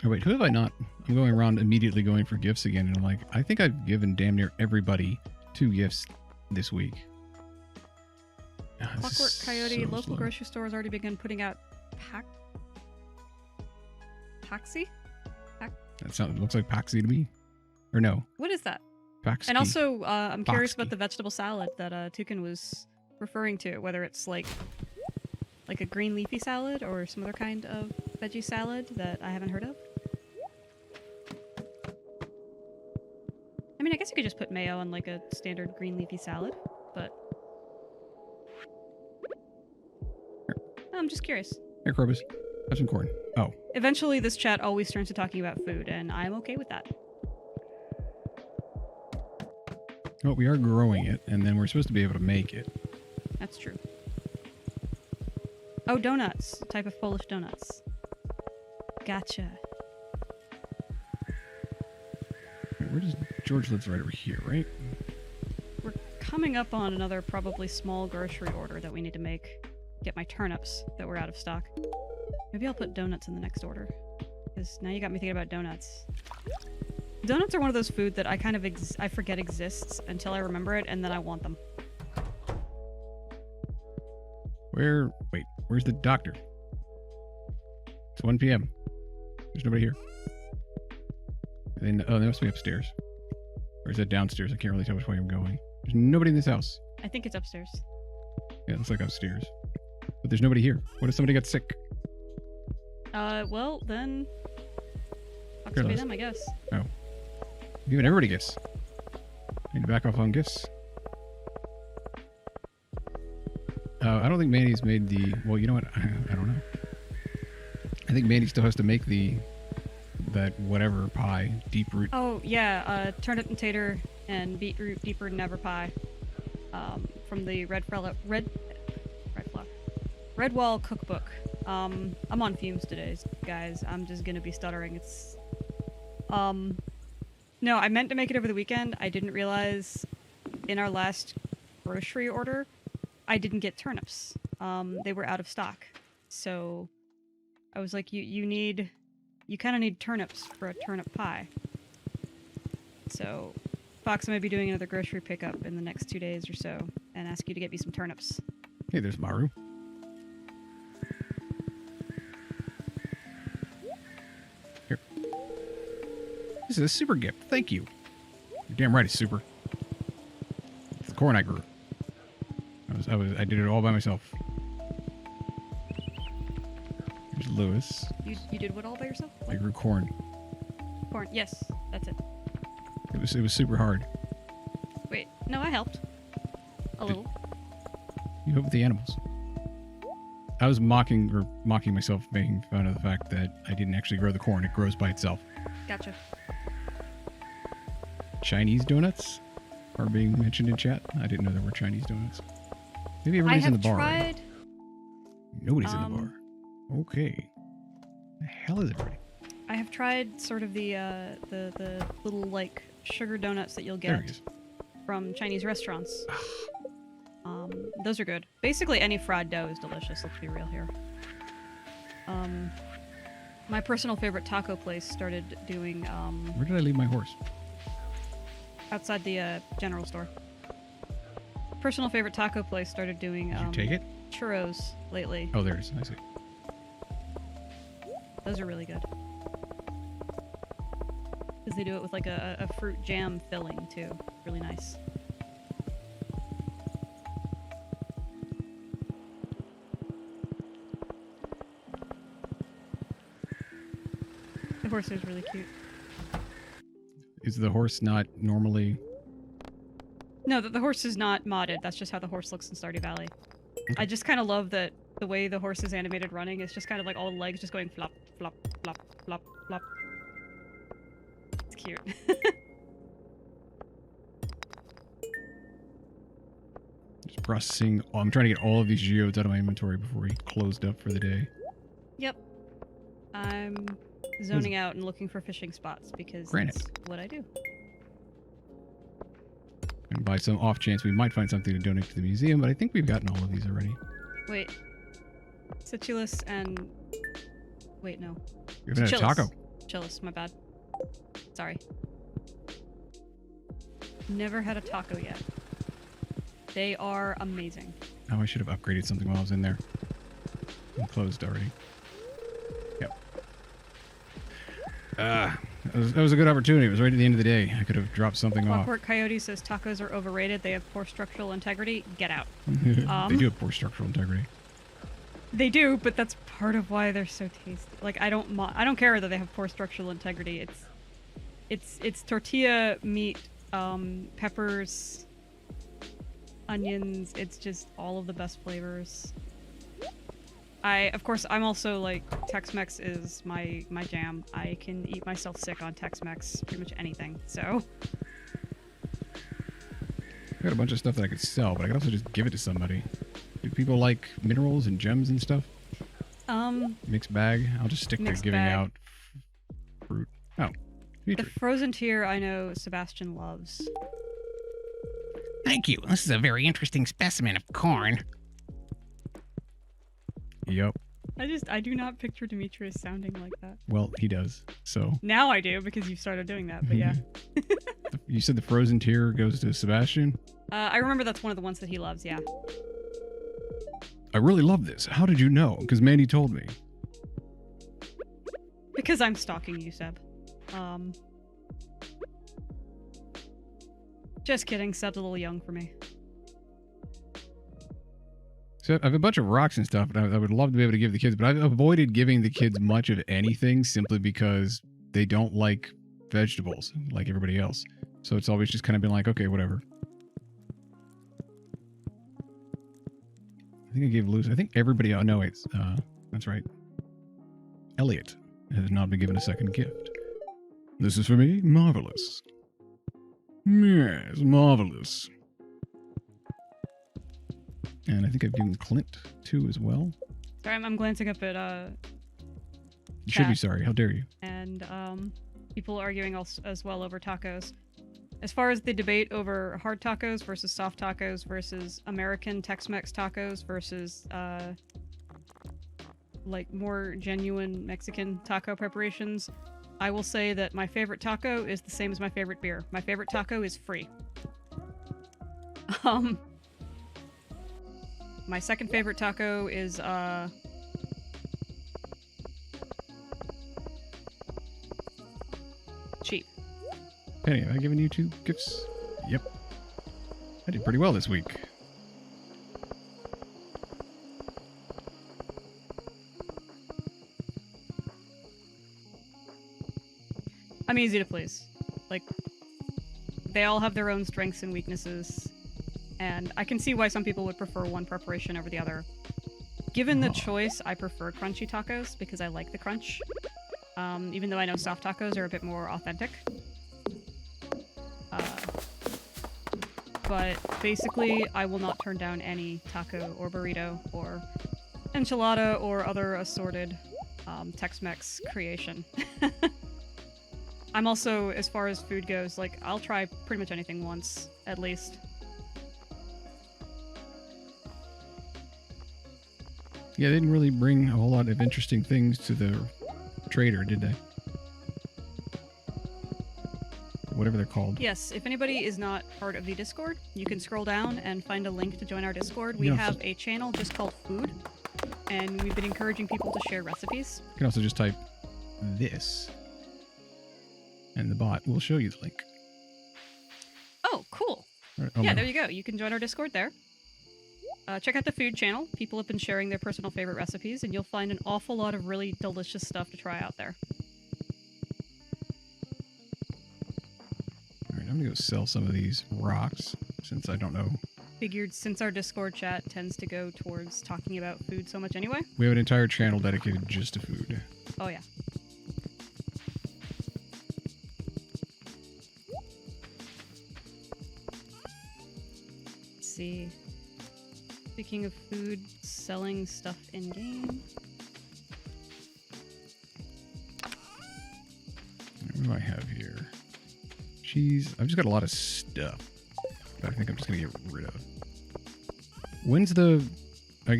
Oh, wait, who have I not? I'm going around immediately going for gifts again, and I'm like, I think I've given damn near everybody 2 gifts this week. Clockwork Coyote, so local slow. grocery stores already begun putting out Paxi? That looks like Paxi to me. Or no, What is that? Paxi. And also, I'm curious Paxi. about the vegetable salad that Toucan was referring to, whether it's like a green leafy salad or some other kind of veggie salad that I haven't heard of. I mean, I guess you could just put mayo on like a standard green leafy salad, but I'm just curious. Here, Krobus. Have some corn. Oh, Eventually, this chat always turns to talking about food, and I'm okay with that. well, we are growing it, and then we're supposed to be able to make it. That's true. Oh, donuts. A type of Polish donuts. Gotcha. Where does George lives? Right over here, right? We're coming up on another probably small grocery order that we need to make. Get my turnips that were out of stock. Maybe I'll put donuts in the next order. Because now you got me thinking about donuts. Donuts are one of those food that I kind of I forget exists until I remember it, and then I want them. Where's the doctor? It's 1 p.m. There's nobody here. And then, oh, they must be upstairs. Or is that downstairs? I can't really tell which way I'm going. There's nobody in this house. I think it's upstairs. Yeah, it looks like upstairs. But there's nobody here. What if somebody got sick? Well, then... Sucks to be Careless. them, I guess. Oh. Even everybody gets. Need to back off on gifts. I don't think Mandy's made the... Well, you know what? I don't know. I think Mandy still has to make that whatever pie, deep root. Oh, yeah, turnip and tater and beetroot deep root never pie. From the Redwall cookbook. I'm on fumes today, guys. I'm just gonna be stuttering. It's... No, I meant to make it over the weekend. I didn't realize in our last grocery order, I didn't get turnips. They were out of stock. So I was like, you kind of need turnips for a turnip pie. So Fox may be doing another grocery pickup in the next 2 days or so and ask you to get me some turnips. Hey, there's Maru. Here. This is a super gift. Thank you. You're damn right it's super. It's the corn I grew. I did it all by myself. Here's Lewis. You did what all by yourself? I grew corn. Corn. Yes, that's it. It was super hard. Wait, no, I helped. A little. You helped with the animals. I was mocking myself, making fun of the fact that I didn't actually grow the corn. It grows by itself. Gotcha. Chinese donuts are being mentioned in chat. I didn't know there were Chinese donuts. Maybe everybody's in the bar. I have right? tried... Nobody's in the bar. Okay. The hell is everybody? I have tried sort of the little, like, sugar donuts that you'll There he get is. from Chinese restaurants. Those are good. Basically, any fried dough is delicious, let's be real here. My personal favorite taco place started doing, Where did I leave my horse? outside the general store. Personal favorite taco place started doing, Did you take it? churros lately. Oh, there it is. I see. Those are really good. Because they do it with like a fruit jam filling too. Really nice. The horse is really cute. Is the horse not normally... No, the horse is not modded. That's just how the horse looks in Stardew Valley. Okay. I just kind of love that the way the horse is animated running is just kind of like all the legs just going flop, flop, flop, flop, flop. It's cute. Just processing... Oh, I'm trying to get all of these geodes out of my inventory before we closed up for the day. Yep. I'm zoning out and looking for fishing spots because Granite. that's what I do. And by some off chance, we might find something to donate to the museum, but I think we've gotten all of these already. Wait. Situlus and... Wait, no. We haven't had a taco. Chillis, my bad. Sorry. Never had a taco yet. They are amazing. Oh, I should have upgraded something while I was in there. I'm closed already. Yep. That was a good opportunity. It was right at the end of the day. I could have dropped something off. Clockwork Coyote says tacos are overrated. They have poor structural integrity. Get out. They do have poor structural integrity. They do, but that's part of why they're so tasty. Like I don't care that they have poor structural integrity. It's tortilla, meat, peppers, onions. It's just all of the best flavors. Of course, I'm also like Tex-Mex is my jam. I can eat myself sick on Tex-Mex, pretty much anything. So I got a bunch of stuff that I could sell, but I could also just give it to somebody. Do people like minerals and gems and stuff? Mixed bag. I'll just stick to giving out fruit. Oh, the frozen tier I know Sebastian loves. Thank you. This is a very interesting specimen of corn. Yep. I do not picture Demetrius sounding like that. Well, he does. So now I do because you've started doing that. But yeah. You said the frozen tier goes to Sebastian? I remember that's one of the ones that he loves. Yeah. I really love this. How did you know? Because Mandy told me. Because I'm stalking you, Seb. Just kidding. Seb's a little young for me. So I have a bunch of rocks and stuff, and I would love to be able to give the kids, but I've avoided giving the kids much of anything simply because they don't like vegetables like everybody else. So it's always just kind of been like, okay, whatever. I think I gave Lucy. I think everybody. Oh no, it's that's right. Elliot has not been given a second gift. This is for me. Marvelous. Yes, marvelous. And I think I've given Clint 2 as well. Sorry, I'm glancing up at You should be sorry. How dare you? And people arguing as well over tacos. As far as the debate over hard tacos versus soft tacos versus American Tex-Mex tacos versus like more genuine Mexican taco preparations, I will say that my favorite taco is the same as my favorite beer. My favorite taco is free. My second favorite taco is cheap. Penny, have I given you 2 gifts? Yep. I did pretty well this week. I'm easy to please. Like, they all have their own strengths and weaknesses, and I can see why some people would prefer one preparation over the other. Given the choice, I prefer crunchy tacos because I like the crunch, even though I know soft tacos are a bit more authentic. But basically, I will not turn down any taco or burrito or enchilada or other assorted Tex-Mex creation. I'm also, as far as food goes, like, I'll try pretty much anything once, at least. Yeah, they didn't really bring a whole lot of interesting things to the trader, did they? Whatever they're called. Yes, if anybody is not part of the Discord, you can scroll down and find a link to join our Discord. We Yes. have a channel just called Food, and we've been encouraging people to share recipes. You can also just type this, and the bot will show you the link. Oh, cool. Right, Yeah, there you go. You can join our Discord there. Check out the food channel. People have been sharing their personal favorite recipes, and you'll find an awful lot of really delicious stuff to try out there. I'm gonna go sell some of these rocks since I don't know. Figured since our Discord chat tends to go towards talking about food so much anyway. We have an entire channel dedicated just to food. Oh yeah. Let's see. Speaking of food, selling stuff in game. What do I have here? Cheese. I've just got a lot of stuff that I think I'm just gonna get rid of. When's the?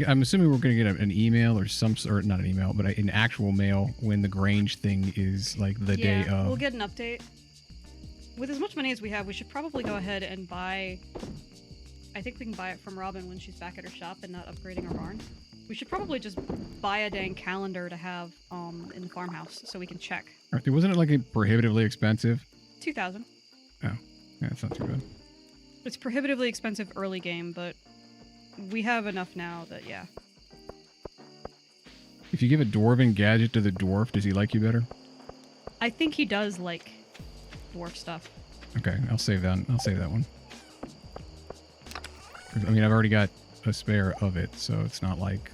I'm assuming we're gonna get an email or some sort, not an email, but an actual mail when the Grange thing is like the day of. We'll get an update. With as much money as we have, we should probably go ahead and buy. I think we can buy it from Robin when she's back at her shop and not upgrading our barn. We should probably just buy a dang calendar to have in the farmhouse so we can check. Wasn't it like prohibitively expensive? 2,000. Oh, yeah, that's not too bad. It's prohibitively expensive early game, but we have enough now that, yeah. If you give a dwarven gadget to the dwarf, does he like you better? I think he does like dwarf stuff. Okay, I'll save that. I'll save that one. I mean, I've already got a spare of it, so it's not like...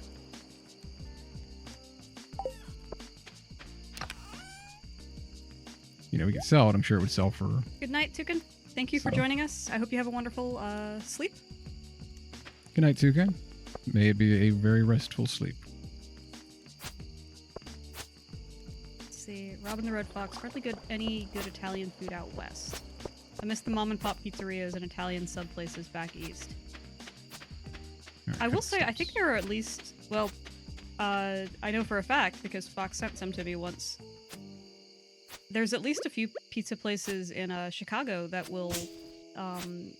You know, we could sell it. I'm sure it would sell for... Good night, Toucan. Thank you for joining us. I hope you have a wonderful sleep. Good night, Toucan. May it be a very restful sleep. Let's see. Robin the Red Fox. Hardly good. Any good Italian food out west. I miss the mom and pop pizzerias and Italian sub places back east. Right, I will say, I think there are at least, well, I know for a fact because Fox sent some to me once. There's at least a few pizza places in Chicago that will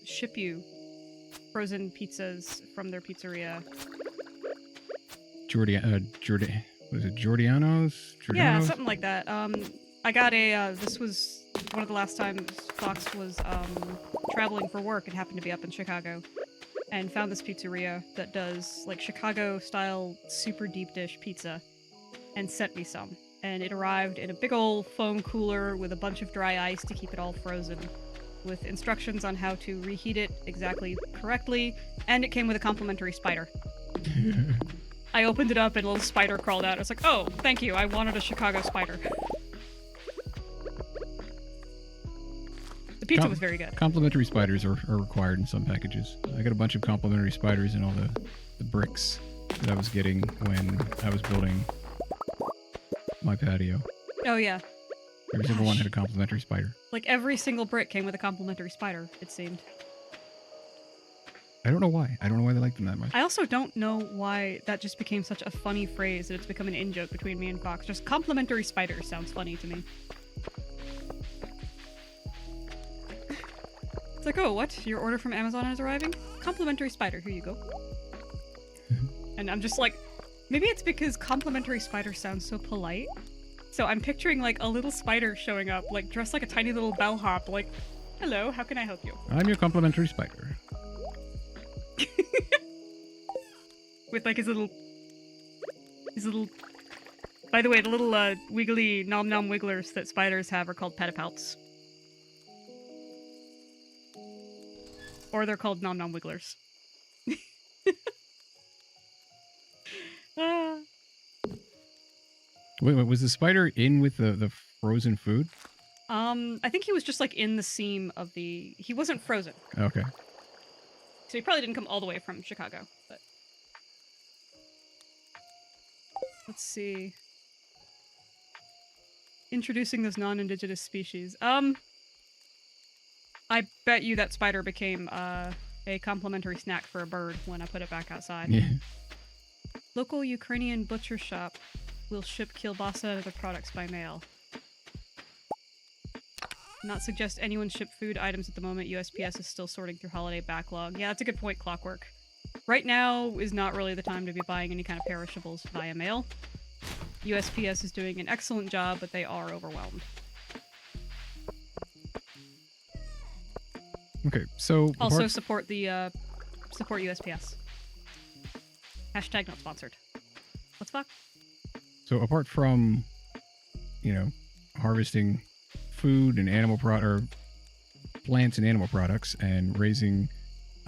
ship you frozen pizzas from their pizzeria. Was it Giordano's? Yeah, something like that. I got this was one of the last times Fox was traveling for work and happened to be up in Chicago. And found this pizzeria that does like Chicago-style super deep dish pizza and sent me some. And it arrived in a big old foam cooler with a bunch of dry ice to keep it all frozen, with instructions on how to reheat it exactly correctly, and it came with a complimentary spider. I opened it up and a little spider crawled out. I was like, oh, thank you, I wanted a Chicago spider. The pizza was very good. Complimentary spiders are required in some packages. I got a bunch of complimentary spiders in all the bricks that I was getting when I was building my patio. Oh, yeah. Every single one had a complimentary spider. Like every single brick came with a complimentary spider, it seemed. I don't know why. I don't know why they like them that much. I also don't know why that just became such a funny phrase that it's become an in-joke between me and Fox. Just complimentary spider sounds funny to me. It's like, oh, what? Your order from Amazon is arriving? Complimentary spider, here you go. And I'm just like, maybe it's because complimentary spider sounds so polite. So I'm picturing like a little spider showing up, like dressed like a tiny little bellhop, like, hello, how can I help you? I'm your complimentary spider. With like his little, by the way, the little wiggly nom nom wigglers that spiders have are called pedipalps. Or they're called nom nom wigglers. Wait, was the spider in with the frozen food? I think he was just like in the seam of the... He wasn't frozen. Okay. So he probably didn't come all the way from Chicago, but... Let's see. Introducing this non-indigenous species. I bet you that spider became a complimentary snack for a bird when I put it back outside. Yeah. Local Ukrainian butcher shop will ship kielbasa and other products by mail. Not suggest anyone ship food items at the moment. USPS is still sorting through holiday backlog. Yeah, that's a good point, Clockwork. Right now is not really the time to be buying any kind of perishables via mail. USPS is doing an excellent job, but they are overwhelmed. Okay, so... Also support the, support USPS. Hashtag not sponsored. What's fuck? So apart from, you know, harvesting food and animal plants and animal products and raising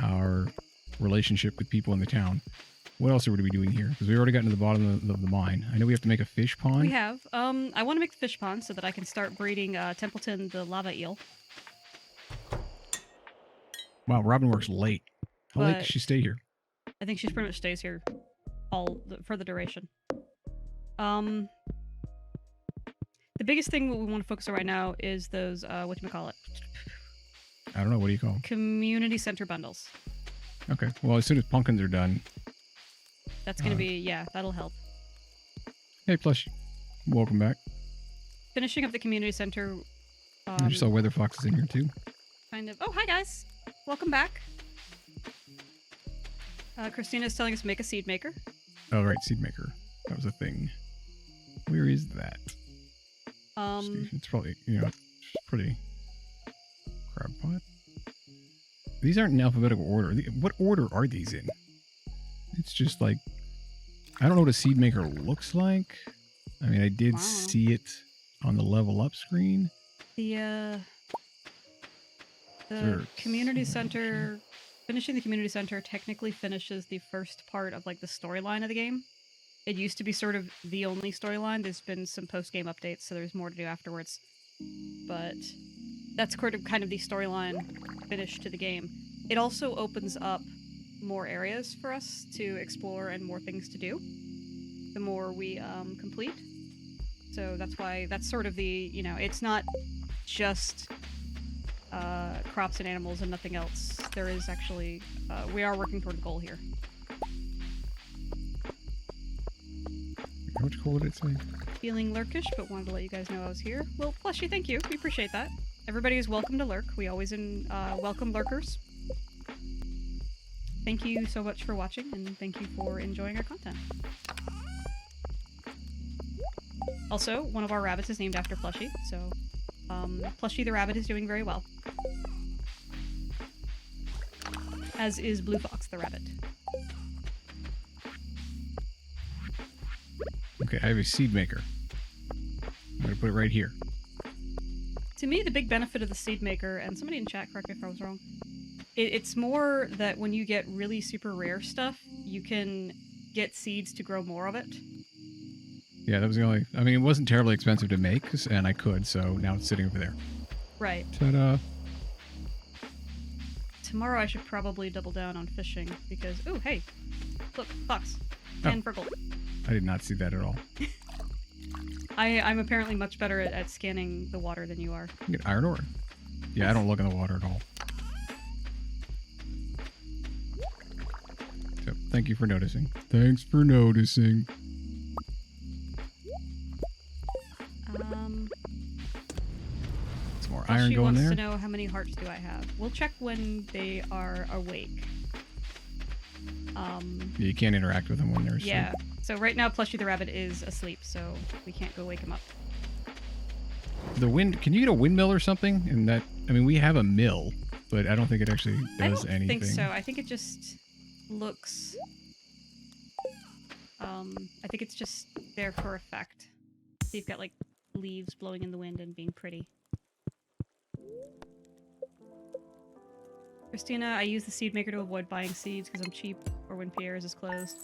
our relationship with people in the town. What else are we doing here? Because we already got to the bottom of the mine. I know we have to make a fish pond. We have. I want to make the fish pond so that I can start breeding Templeton the lava eel. Wow, Robin works late. How late does she stay here? I think she pretty much stays here for the duration. The biggest thing we want to focus on right now is those, whatchamacallit? I don't know. What do you call them? Community center bundles. Okay. Well, as soon as pumpkins are done. That's going to be, yeah, that'll help. Hey, Plush. Welcome back. Finishing up the community center. I just saw Weather Fox is in here, too. Kind of. Oh, hi, guys. Welcome back. Christina's telling us to make a seed maker. Oh, right. Seed maker. That was a thing. Where is that? It's probably, it's pretty. Crab pot. These aren't in alphabetical order. What order are these in? It's just like, I don't know what a seed maker looks like. I mean, I did see it on the level up screen. The community center, finishing the community center technically finishes the first part of like the storyline of the game. It used to be sort of the only storyline. There's been some post-game updates, so there's more to do afterwards. But that's kind of the storyline finish to the game. It also opens up more areas for us to explore and more things to do the more we complete. So that's sort of the, it's not just crops and animals and nothing else. There is actually, we are working toward a goal here. How much coal did it say? Feeling lurkish, but wanted to let you guys know I was here. Well, Plushy, thank you. We appreciate that. Everybody is welcome to lurk. We always welcome lurkers. Thank you so much for watching, and thank you for enjoying our content. Also, one of our rabbits is named after Plushy, so Plushy the rabbit is doing very well. As is Blue Fox the rabbit. Okay, I have a seed maker. I'm going to put it right here. To me, the big benefit of the seed maker, and somebody in chat correct me if I was wrong, it's more that when you get really super rare stuff, you can get seeds to grow more of it. Yeah, that was the only... I mean, it wasn't terribly expensive to make, and I could, so now it's sitting over there. Right. Ta-da! Tomorrow I should probably double down on fishing, because... Ooh, hey! Look, fox. 10 for gold. I did not see that at all. I'm apparently much better at scanning the water than you are. You get iron ore. Yeah, I don't look in the water at all. So, thank you for noticing. Thanks for noticing. Some more iron going there. She wants to know how many hearts do I have. We'll check when they are awake. Yeah, you can't interact with them when they're asleep. Yeah. So right now, Plushy the rabbit is asleep, so we can't go wake him up. The wind. Can you get a windmill or something? And that. I mean, we have a mill, but I don't think it actually does anything. I don't think so. I think it just looks. I think it's just there for effect. So you've got like leaves blowing in the wind and being pretty. Christina, I use the seed maker to avoid buying seeds because I'm cheap or when Pierre's is closed.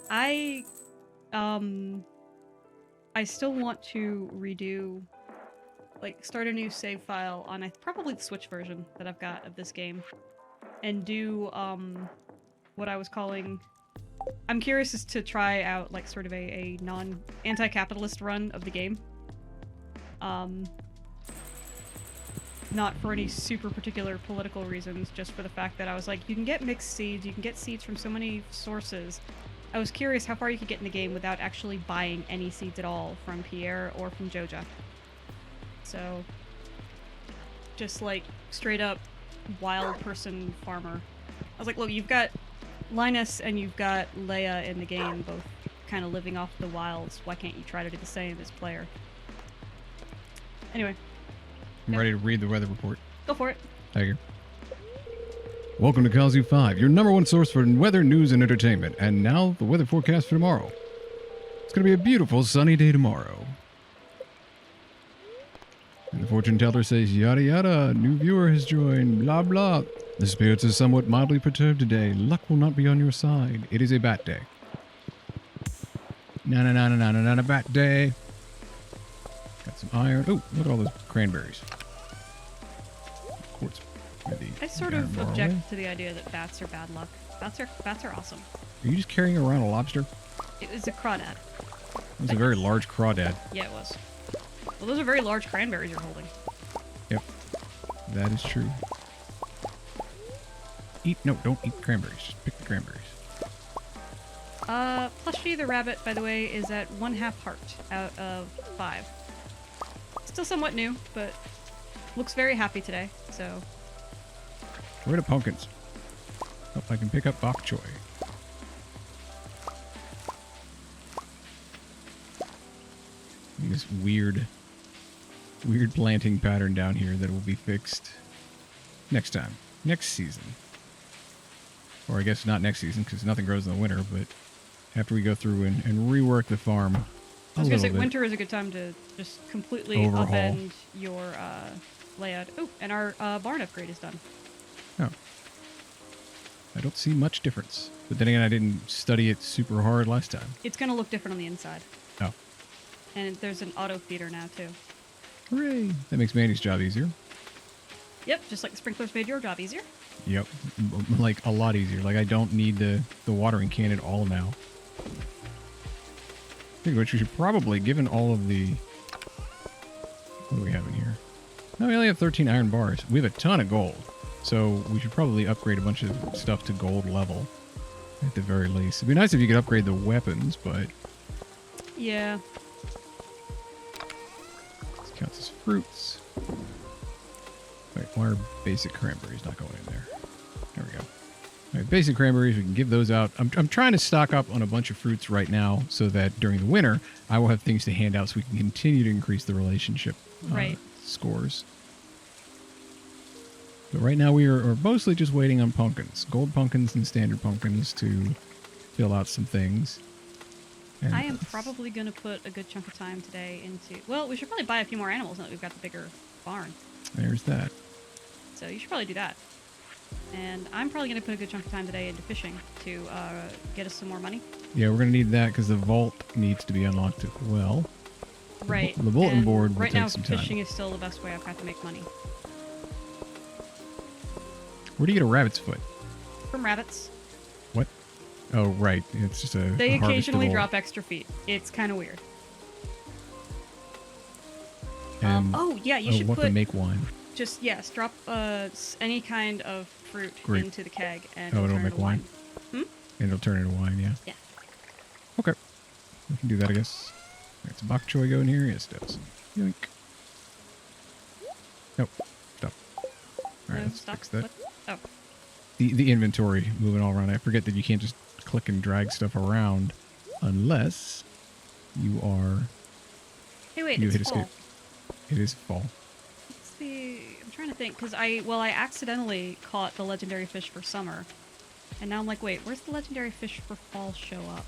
I still want to redo, like, start a new save file on probably the Switch version that I've got of this game, and do what I was calling. I'm curious as to try out like sort of a anti-capitalist run of the game. Not for any super particular political reasons, just for the fact that I was like, you can get mixed seeds, you can get seeds from so many sources. I was curious how far you could get in the game without actually buying any seeds at all from Pierre or from Joja. So, just like straight up wild person farmer. I was like, look, you've got Linus and you've got Leia in the game, both kind of living off the wilds. Why can't you try to do the same as player? Anyway. I'm ready to read the weather report. Go for it. Thank you. Welcome to Kazu 5, your #1 source for weather, news, and entertainment. And now, the weather forecast for tomorrow. It's going to be a beautiful sunny day tomorrow. And the fortune teller says, yada yada, new viewer has joined, blah blah. The spirits are somewhat mildly perturbed today. Luck will not be on your side. It is a bat day. Na bat day. Got some iron. Oh, look at all those cranberries. Quartz. I sort of object to the idea that bats are bad luck. Bats are awesome. Are you just carrying around a lobster? It was a crawdad. It was a very large crawdad. Yeah, it was. Well, those are very large cranberries you're holding. Yep. That is true. Don't eat cranberries. Just pick the cranberries. Plushy the rabbit, by the way, is at 1/2 heart out of 5. Still somewhat new, but looks very happy today, so... Where are the pumpkins? Oh, I can pick up bok choy. This weird planting pattern down here that will be fixed next time. Next season. Or I guess not next season, because nothing grows in the winter, but after we go through and rework the farm I was going to say, winter is a good time to just completely upend your layout. Oh, and our barn upgrade is done. Oh. I don't see much difference. But then again, I didn't study it super hard last time. It's going to look different on the inside. Oh. And there's an auto feeder now, too. Hooray! That makes Mandy's job easier. Yep, just like the sprinklers made your job easier. Yep. Like, a lot easier. Like, I don't need the watering can at all now. Speaking of which, we should probably, given all of the... What do we have in here? No, we only have 13 iron bars. We have a ton of gold. So we should probably upgrade a bunch of stuff to gold level. At the very least. It'd be nice if you could upgrade the weapons, but... Yeah. This counts as fruits. Wait, why are basic cranberries not going in there? There we go. All right, basic cranberries, we can give those out. I'm trying to stock up on a bunch of fruits right now so that during the winter, I will have things to hand out so we can continue to increase the relationship scores. But right now we are mostly just waiting on pumpkins. Gold pumpkins and standard pumpkins to fill out some things. And I am probably going to put a good chunk of time today into... Well, we should probably buy a few more animals now that we've got the bigger barn. There's that. So you should probably do that. And I'm probably going to put a good chunk of time today into fishing to get us some more money. Yeah, we're going to need that because the vault needs to be unlocked as well. Right. The bulletin board will take some time. Right now, fishing is still the best way I've got to make money. Where do you get a rabbit's foot? From rabbits. What? Oh, right. It's just a They occasionally harvestable. drop extra feet. It's kind of weird. And, yeah, you should what put... to make wine. Just, yes, drop any kind of fruit into the keg and it'll make wine. And it'll turn into wine, yeah. Yeah. Okay. We can do that, I guess. Alright, some bok choy go in here? Yes, it does. Yoink. Nope. Stop. Alright, let's fix that. What? Oh. The inventory moving all around. I forget that you can't just click and drag stuff around unless you are... Hey, wait, you it's hit fall. escape. It is fall. I'm trying to think, because I accidentally caught the legendary fish for summer. And now I'm like, wait, where's the legendary fish for fall show up?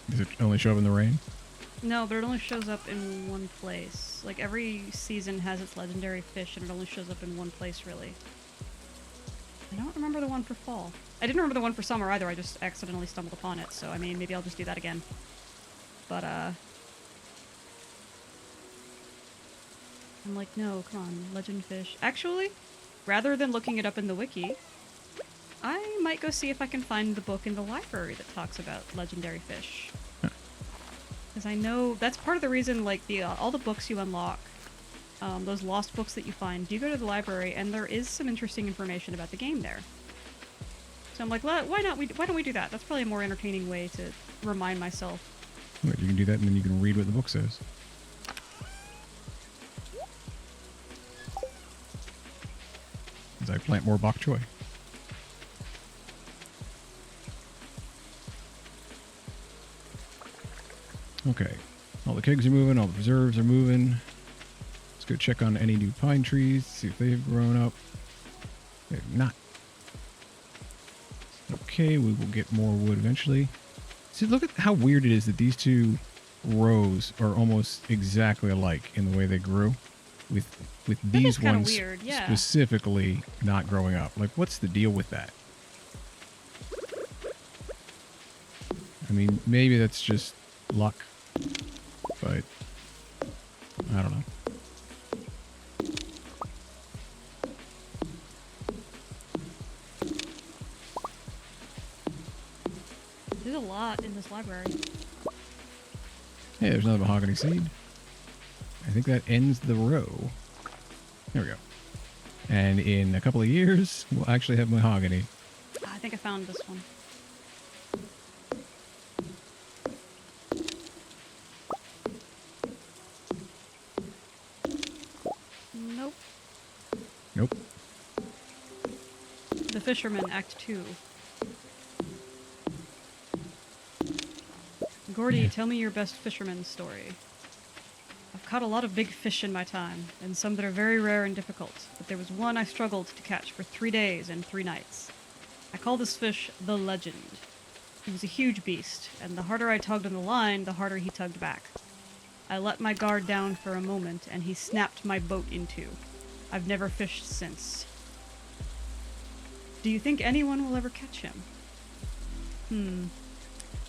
Does it only show up in the rain? No, but it only shows up in one place. Like, every season has its legendary fish, and it only shows up in one place, really. I don't remember the one for fall. I didn't remember the one for summer either, I just accidentally stumbled upon it, so, I mean, maybe I'll just do that again. But, I'm like, no, come on, legend fish. Actually, rather than looking it up in the wiki, I might go see if I can find the book in the library that talks about legendary fish. Because I know that's part of the reason, like, all the books you unlock, those lost books that you find, you go to the library and there is some interesting information about the game there. So I'm like, why don't we do that? That's probably a more entertaining way to remind myself. Right, you can do that and then you can read what the book says. As I plant more bok choy. Okay. All the kegs are moving, all the preserves are moving. Let's go check on any new pine trees, see if they've grown up. They've not. Okay, we will get more wood eventually. See, look at how weird it is that these two rows are almost exactly alike in the way they grew, with That these is kinda ones weird, yeah. specifically not growing up. Like, what's the deal with that? I mean, maybe that's just luck, but I don't know. There's a lot in this library. Hey, there's another Mahogany Seed. I think that ends the row. There we go. And in a couple of years, we'll actually have Mahogany. I think I found this one. Nope. Nope. The Fisherman Act 2. Gordy, tell me your best fisherman story. I've caught a lot of big fish in my time, and some that are very rare and difficult, but there was one I struggled to catch for 3 days and 3 nights. I call this fish the Legend. He was a huge beast, and the harder I tugged on the line, the harder he tugged back. I let my guard down for a moment, and he snapped my boat in two. I've never fished since. Do you think anyone will ever catch him?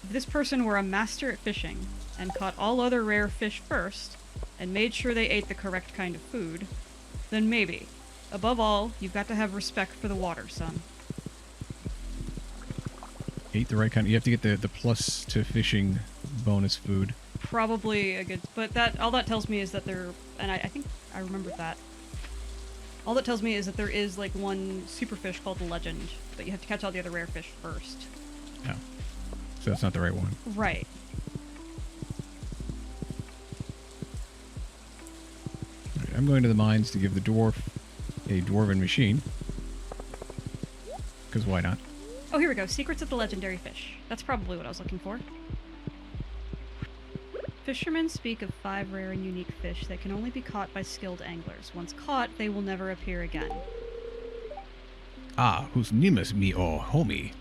If this person were a master at fishing, and caught all other rare fish first, and made sure they ate the correct kind of food, then maybe. Above all, you've got to have respect for the water, son. Ate the right kind. You have to get the plus to fishing bonus food. Probably a good... But that all that tells me is that there... And I think I remembered that. All that tells me is that there is, like, one super fish called the Legend, but you have to catch all the other rare fish first. Yeah. So that's not the right one. Right. All right, I'm going to the mines to give the dwarf a dwarven machine. Because why not? Oh, here we go. Secrets of the Legendary Fish. That's probably what I was looking for. Fishermen speak of 5 rare and unique fish that can only be caught by skilled anglers. Once caught, they will never appear again. Ah, whose name is me or homie?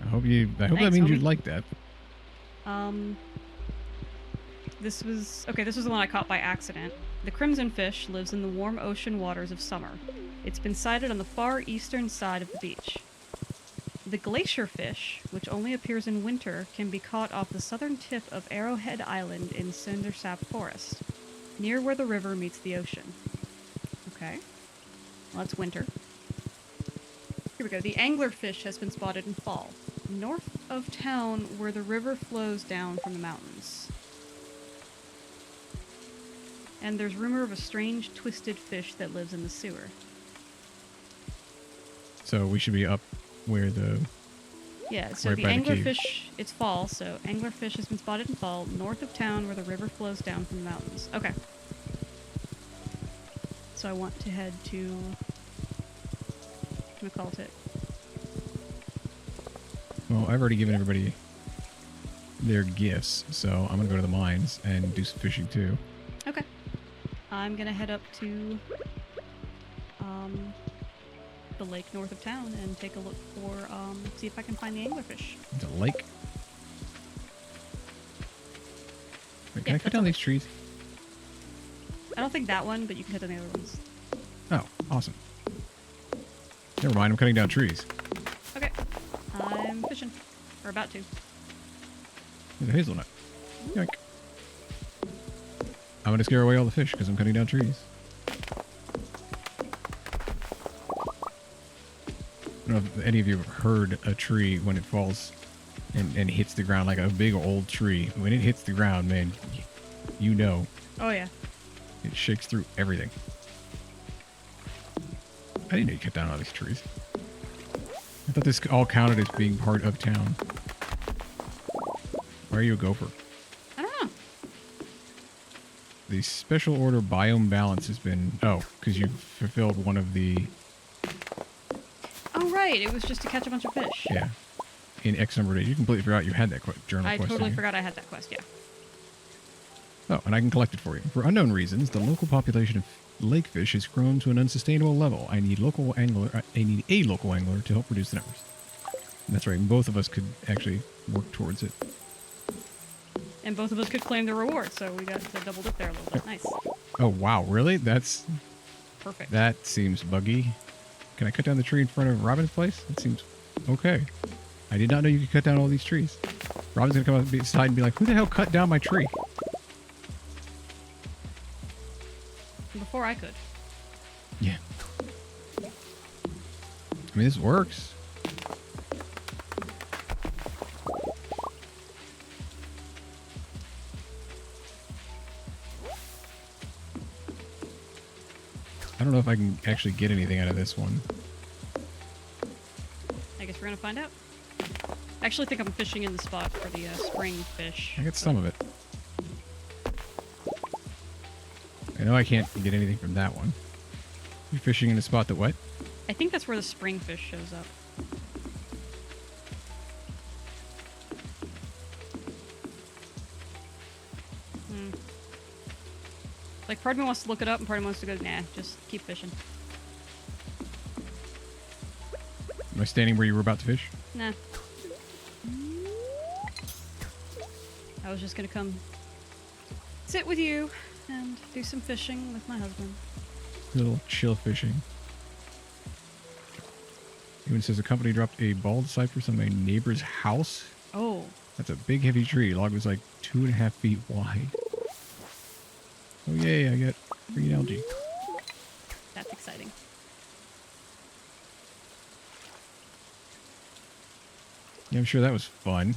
I hope that Thanks, means you homie. like that. This was the one I caught by accident. The crimson fish lives in the warm ocean waters of summer. It's been sighted on the far eastern side of the beach. The glacier fish, which only appears in winter, can be caught off the southern tip of Arrowhead Island in Cindersap Forest, near where the river meets the ocean. Okay. Well, that's winter. Here we go. The anglerfish has been spotted in fall, north of town where the river flows down from the mountains. And there's rumor of a strange twisted fish that lives in the sewer. So we should be up where the... Yeah, so Right the by the cave. anglerfish, it's fall, so anglerfish has been spotted in fall, north of town where the river flows down from the mountains. Okay. So I want to head to... I'm gonna call it. Well, I've already given everybody their gifts, so I'm going to go to the mines and do some fishing too. Okay. I'm gonna head up to the lake north of town and take a look for, see if I can find the anglerfish. The lake. Wait, can Yeah, I cut that's down a these trees? I don't think that one, but you can cut down the other ones. Oh, awesome. Never mind, I'm cutting down trees. Okay. I'm fishing. Or about to. There's a hazelnut. Yoink. I'm going to scare away all the fish because I'm cutting down trees. I don't know if any of you have heard a tree when it falls and hits the ground, like a big old tree. When it hits the ground, man, you know. Oh yeah. It shakes through everything. I didn't know you cut down all these trees. I thought this all counted as being part of town. Why are you a gopher? I don't know. The special order biome balance has been... Oh, because you fulfilled one of the... Oh right, it was just to catch a bunch of fish. Yeah. In X number of days. You completely forgot you had that journal I quest. totally didn't you? forgot I had that quest, yeah. Oh, and I can collect it for you. For unknown reasons, the local population of lake fish has grown to an unsustainable level. I need a local angler to help reduce the numbers. And that's right. Both of us could actually work towards it. And both of us could claim the reward, so we got to double dip there a little bit. Nice. Oh, wow. Really? That's... Perfect. That seems buggy. Can I cut down the tree in front of Robin's place? That seems okay. I did not know you could cut down all these trees. Robin's gonna come up beside and be like, who the hell cut down my tree? Before I could. Yeah. I mean, this works. I don't know if I can actually get anything out of this one. I guess we're gonna find out. I actually think I'm fishing in the spot for the spring fish. I get some of it. I know I can't get anything from that one. You're fishing in a spot that what? I think that's where the spring fish shows up. Like, part of me wants to look it up, and part of me wants to go, nah, just keep fishing. Am I standing where you were about to fish? Nah. I was just gonna come sit with you and do some fishing with my husband. A little chill fishing. Even says a company dropped a bald cypress on my neighbor's house. Oh. That's a big, heavy tree. The log was like 2.5 feet wide. Oh, yay, I got green algae. That's exciting. Yeah, I'm sure that was fun.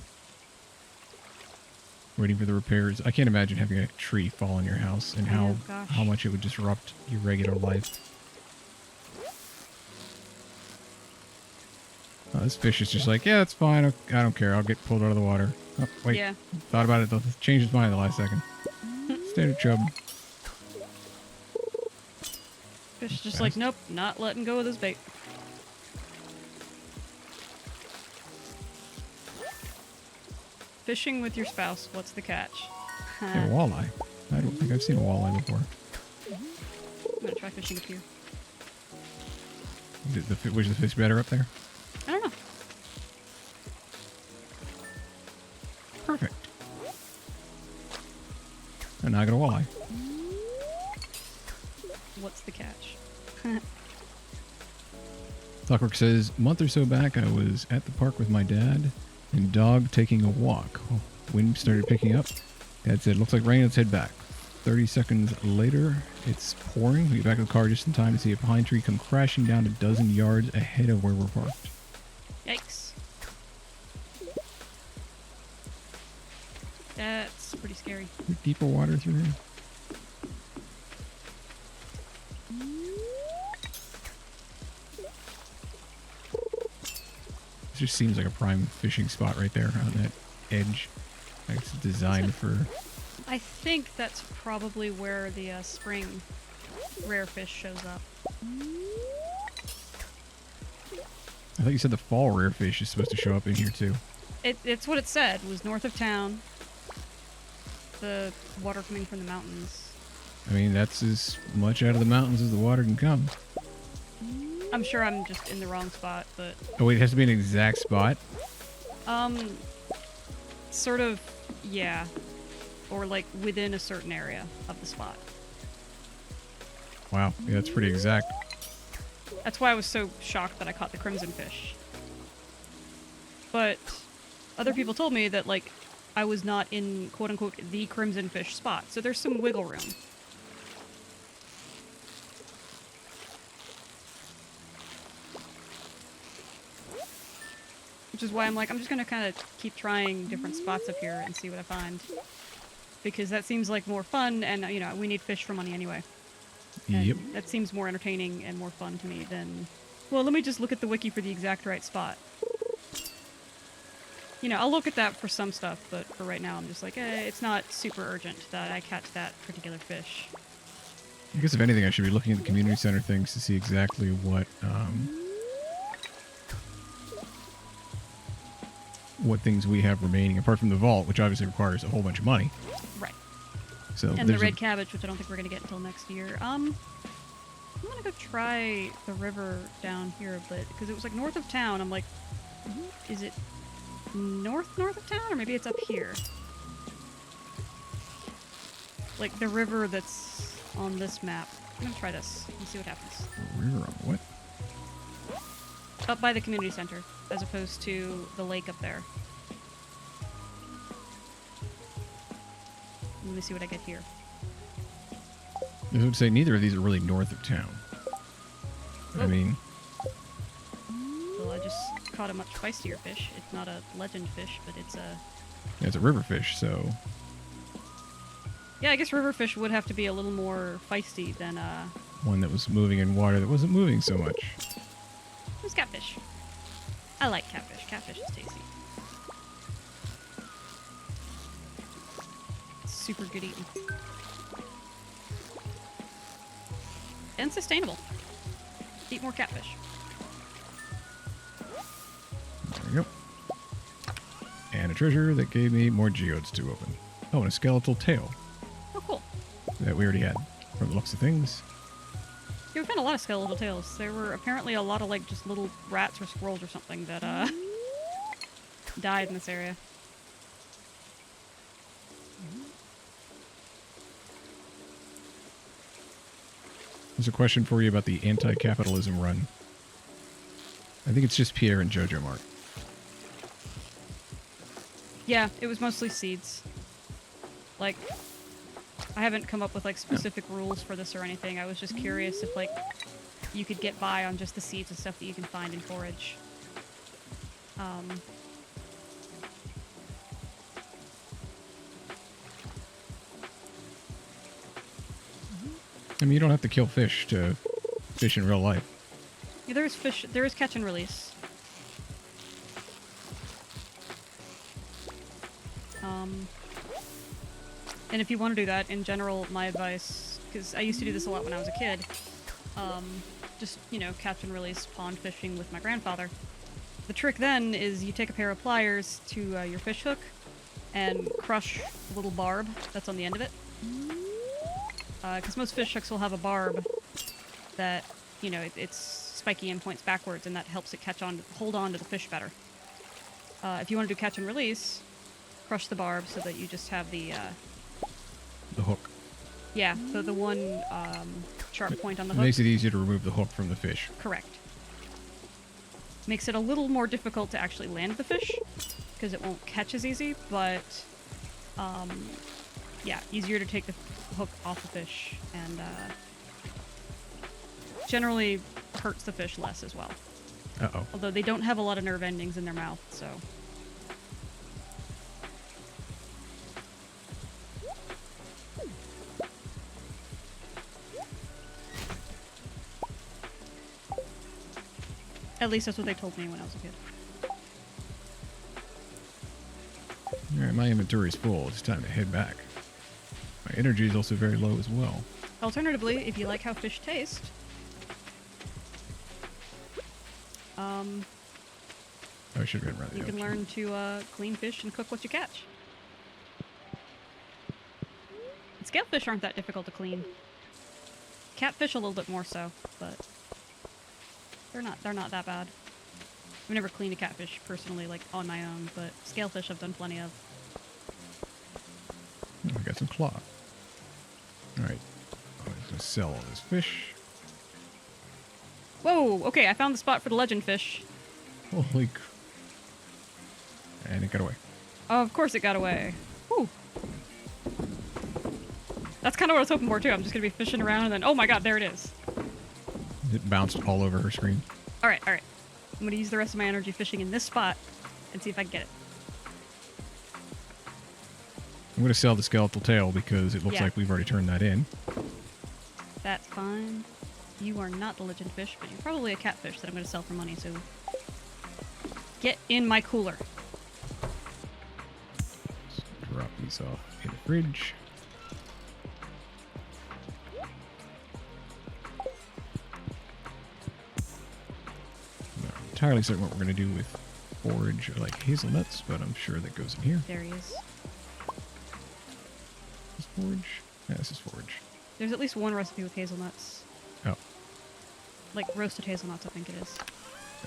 Waiting for the repairs. I can't imagine having a tree fall on your house and how much it would disrupt your regular life. Oh, this fish is just like, yeah, that's fine. I don't care. I'll get pulled out of the water. Oh, wait. Yeah. Thought about it, though. Changed his mind at the last second. Standard chub. Fish just like, nope, not letting go of this bait. Fishing with your spouse, what's the catch? A walleye. I don't think I've seen a walleye before. I'm gonna try fishing with you. Was the fish better up there? I don't know. Perfect. And now I got a walleye. What's the catch? Clockwork says, a month or so back I was at the park with my dad and dog taking a walk. Oh, wind started picking up. Dad said, looks like rain, let's head back. 30 seconds later, it's pouring. We get back to the car just in time to see a pine tree come crashing down a dozen yards ahead of where we're parked. Yikes. That's pretty scary. Deeper water through here. This just seems like a prime fishing spot right there on that edge. Like it's designed for... I think that's probably where the spring rare fish shows up. I thought you said the fall rare fish is supposed to show up in here too. It's what it said. It was north of town. The water coming from the mountains. I mean, that's as much out of the mountains as the water can come. I'm sure I'm just in the wrong spot, but... Oh wait, it has to be an exact spot? Sort of, yeah. Or like within a certain area of the spot. Wow, yeah, that's pretty exact. That's why I was so shocked that I caught the crimson fish. But other people told me that, like, I was not in, quote-unquote, the crimson fish spot. So there's some wiggle room. Which is why I'm like, I'm just gonna kind of keep trying different spots up here and see what I find. Because that seems like more fun, and, you know, we need fish for money anyway. And yep. that seems more entertaining and more fun to me than... Well, let me just look at the wiki for the exact right spot. You know, I'll look at that for some stuff, but for right now I'm just like, it's not super urgent that I catch that particular fish. I guess if anything, I should be looking at the community center things to see exactly what things we have remaining, apart from the vault, which obviously requires a whole bunch of money. Right. So and the red cabbage, which I don't think we're going to get until next year. I'm going to go try the river down here a bit, because it was like north of town. I'm like, is it north of town, or maybe it's up here? Like the river that's on this map. I'm gonna try this and see what happens. River on what? Up by the community center, as opposed to the lake up there. Let me see what I get here. I would say neither of these are really north of town. I mean, Well, I just caught a much feistier fish. It's not a legend fish, but it's a... it's a river fish, so Yeah, I guess river fish would have to be a little more feisty than, one that was moving in water that wasn't moving so much. Who's catfish? I like catfish. Catfish is tasty. Super good eating. And sustainable. Eat more catfish. There we go. And a treasure that gave me more geodes to open. Oh, and a skeletal tail Oh, cool. that we already had from the looks of things. Yeah, we found a lot of skeletal tails. There were apparently a lot of, like, just little rats or squirrels or something that, died in this area. There's a question for you about the anti-capitalism run. I think it's just Pierre and Jojo Mark. Yeah, it was mostly seeds. Like, I haven't come up with, like, specific rules for this or anything. I was just curious if, like, you could get by on just the seeds and stuff that you can find in forage. I mean, you don't have to kill fish to fish in real life. Yeah, there is fish. There is catch and release. And if you want to do that, in general, my advice, because I used to do this a lot when I was a kid, just, you know, catch and release pond fishing with my grandfather. The trick then is you take a pair of pliers to your fish hook and crush the little barb that's on the end of it. Because most fish hooks will have a barb that, you know, it's spiky and points backwards, and that helps it hold on to the fish better. If you want to do catch and release, crush the barb so that you just have the hook. Yeah, the one sharp point on the It hook. makes it easier to remove the hook from the fish. Correct. Makes it a little more difficult to actually land the fish, because it won't catch as easy, but yeah, easier to take the hook off the fish, and generally hurts the fish less as well. Uh-oh. Although they don't have a lot of nerve endings in their mouth, so... At least that's what they told me when I was a kid. Alright, my inventory is full. It's time to head back. My energy is also very low as well. Alternatively, if you like how fish taste, I should have been running. you can learn to clean fish and cook what you catch. And scalefish aren't that difficult to clean. Catfish a little bit more so, but they're not that bad. I've never cleaned a catfish personally, like on my own, but scalefish I've done plenty of. Oh, I got some cloth. Alright. I'm going to sell all this fish. Whoa! Okay, I found the spot for the legend fish. Holy and it got away. Oh, of course it got away. Whew. That's kind of what I was hoping for too. I'm just gonna be fishing around and then, oh my god, there it is. It bounced all over her screen. Alright, alright. I'm gonna use the rest of my energy fishing in this spot and see if I can get it. I'm going to sell the skeletal tail because it looks Yeah. like we've already turned that in. That's fine. You are not the legend fish, but you're probably a catfish that I'm gonna sell for money, so... Get in my cooler. Let's drop these off in the fridge. I'm not entirely certain what we're going to do with forage or like hazelnuts, but I'm sure that goes in here. There he is. Is this forage? Yeah, this is forage. There's at least one recipe with hazelnuts. Oh. Like roasted hazelnuts, I think it is.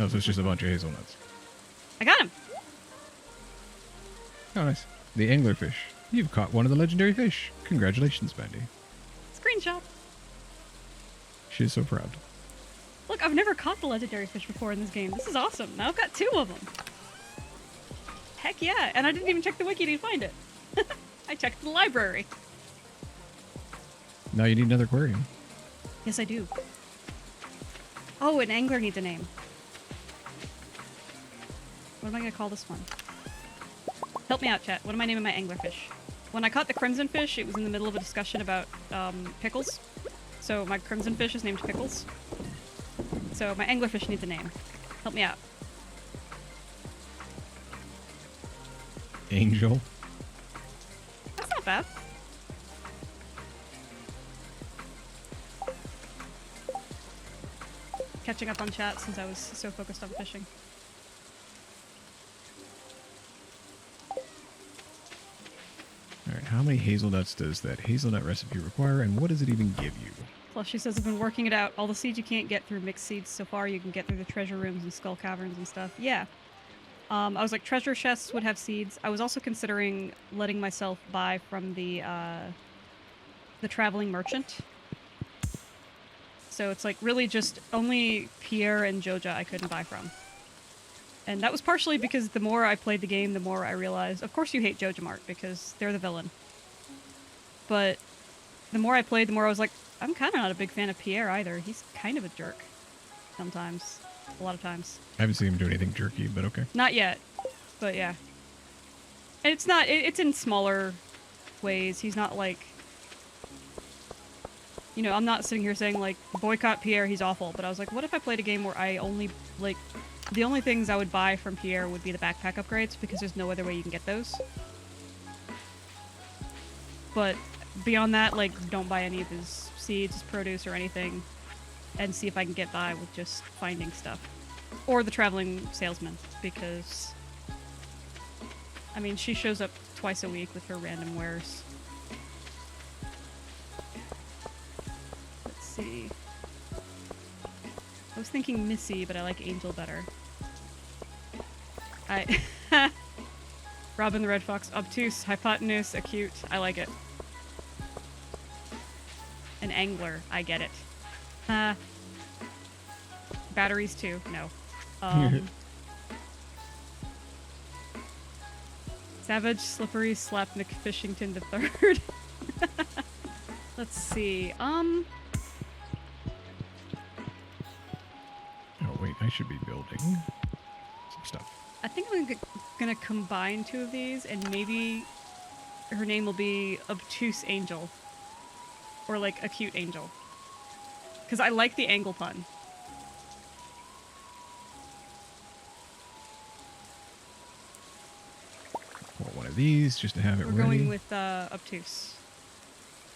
Oh, so it's just a bunch of hazelnuts. I got him! Oh, nice. The anglerfish. You've caught one of the legendary fish. Congratulations, Mandy. Screenshot. She is so proud. Look, I've never caught the legendary fish before in this game. This is awesome. Now I've got 2 of them. Heck yeah. And I didn't even check the wiki to find it. I checked the library. Now you need another aquarium. Yes, I do. Oh, an angler needs a name. What am I going to call this one? Help me out, chat. What am I naming my anglerfish? When I caught the crimson fish, it was in the middle of a discussion about pickles. So my crimson fish is named Pickles. So my anglerfish needs a name. Help me out. Angel. That's not bad. Catching up on chat since I was so focused on fishing. Alright, how many hazelnuts does that hazelnut recipe require, and what does it even give you? Plus, she says, I've been working it out. All the seeds you can't get through mixed seeds so far, you can get through the treasure rooms and skull caverns and stuff. Yeah. I was like, treasure chests would have seeds. I was also considering letting myself buy from the traveling merchant. So it's like really just only Pierre and Joja I couldn't buy from. And that was partially because the more I played the game, the more I realized, of course you hate Joja Mart because they're the villain. But the more I played, the more I was like, I'm kind of not a big fan of Pierre either. He's kind of a jerk. Sometimes. A lot of times. I haven't seen him do anything jerky, but okay. Not yet. But yeah. And it's not, it's in smaller ways. He's not like, you know, I'm not sitting here saying like, boycott Pierre, he's awful. But I was like, what if I played a game where I only, like, the only things I would buy from Pierre would be the backpack upgrades because there's no other way you can get those. But beyond that, like, don't buy any of his seeds, his produce, or anything, and see if I can get by with just finding stuff. Or the traveling salesman, because, I mean, she shows up twice a week with her random wares. Let's see. I was thinking Missy, but I like Angel better. Robin the Red Fox, obtuse, hypotenuse, acute. I like it. An angler, I get it. Batteries too, no. Savage, Slippery, Slapnick, Fishington the Third. Let's see, Oh wait, I should be building some stuff. I think I'm gonna combine 2 of these, and maybe her name will be Obtuse Angel. Or like Acute Angel. Because I like the angle pun. Pour one of these just to have it We're ready. going with Obtuse.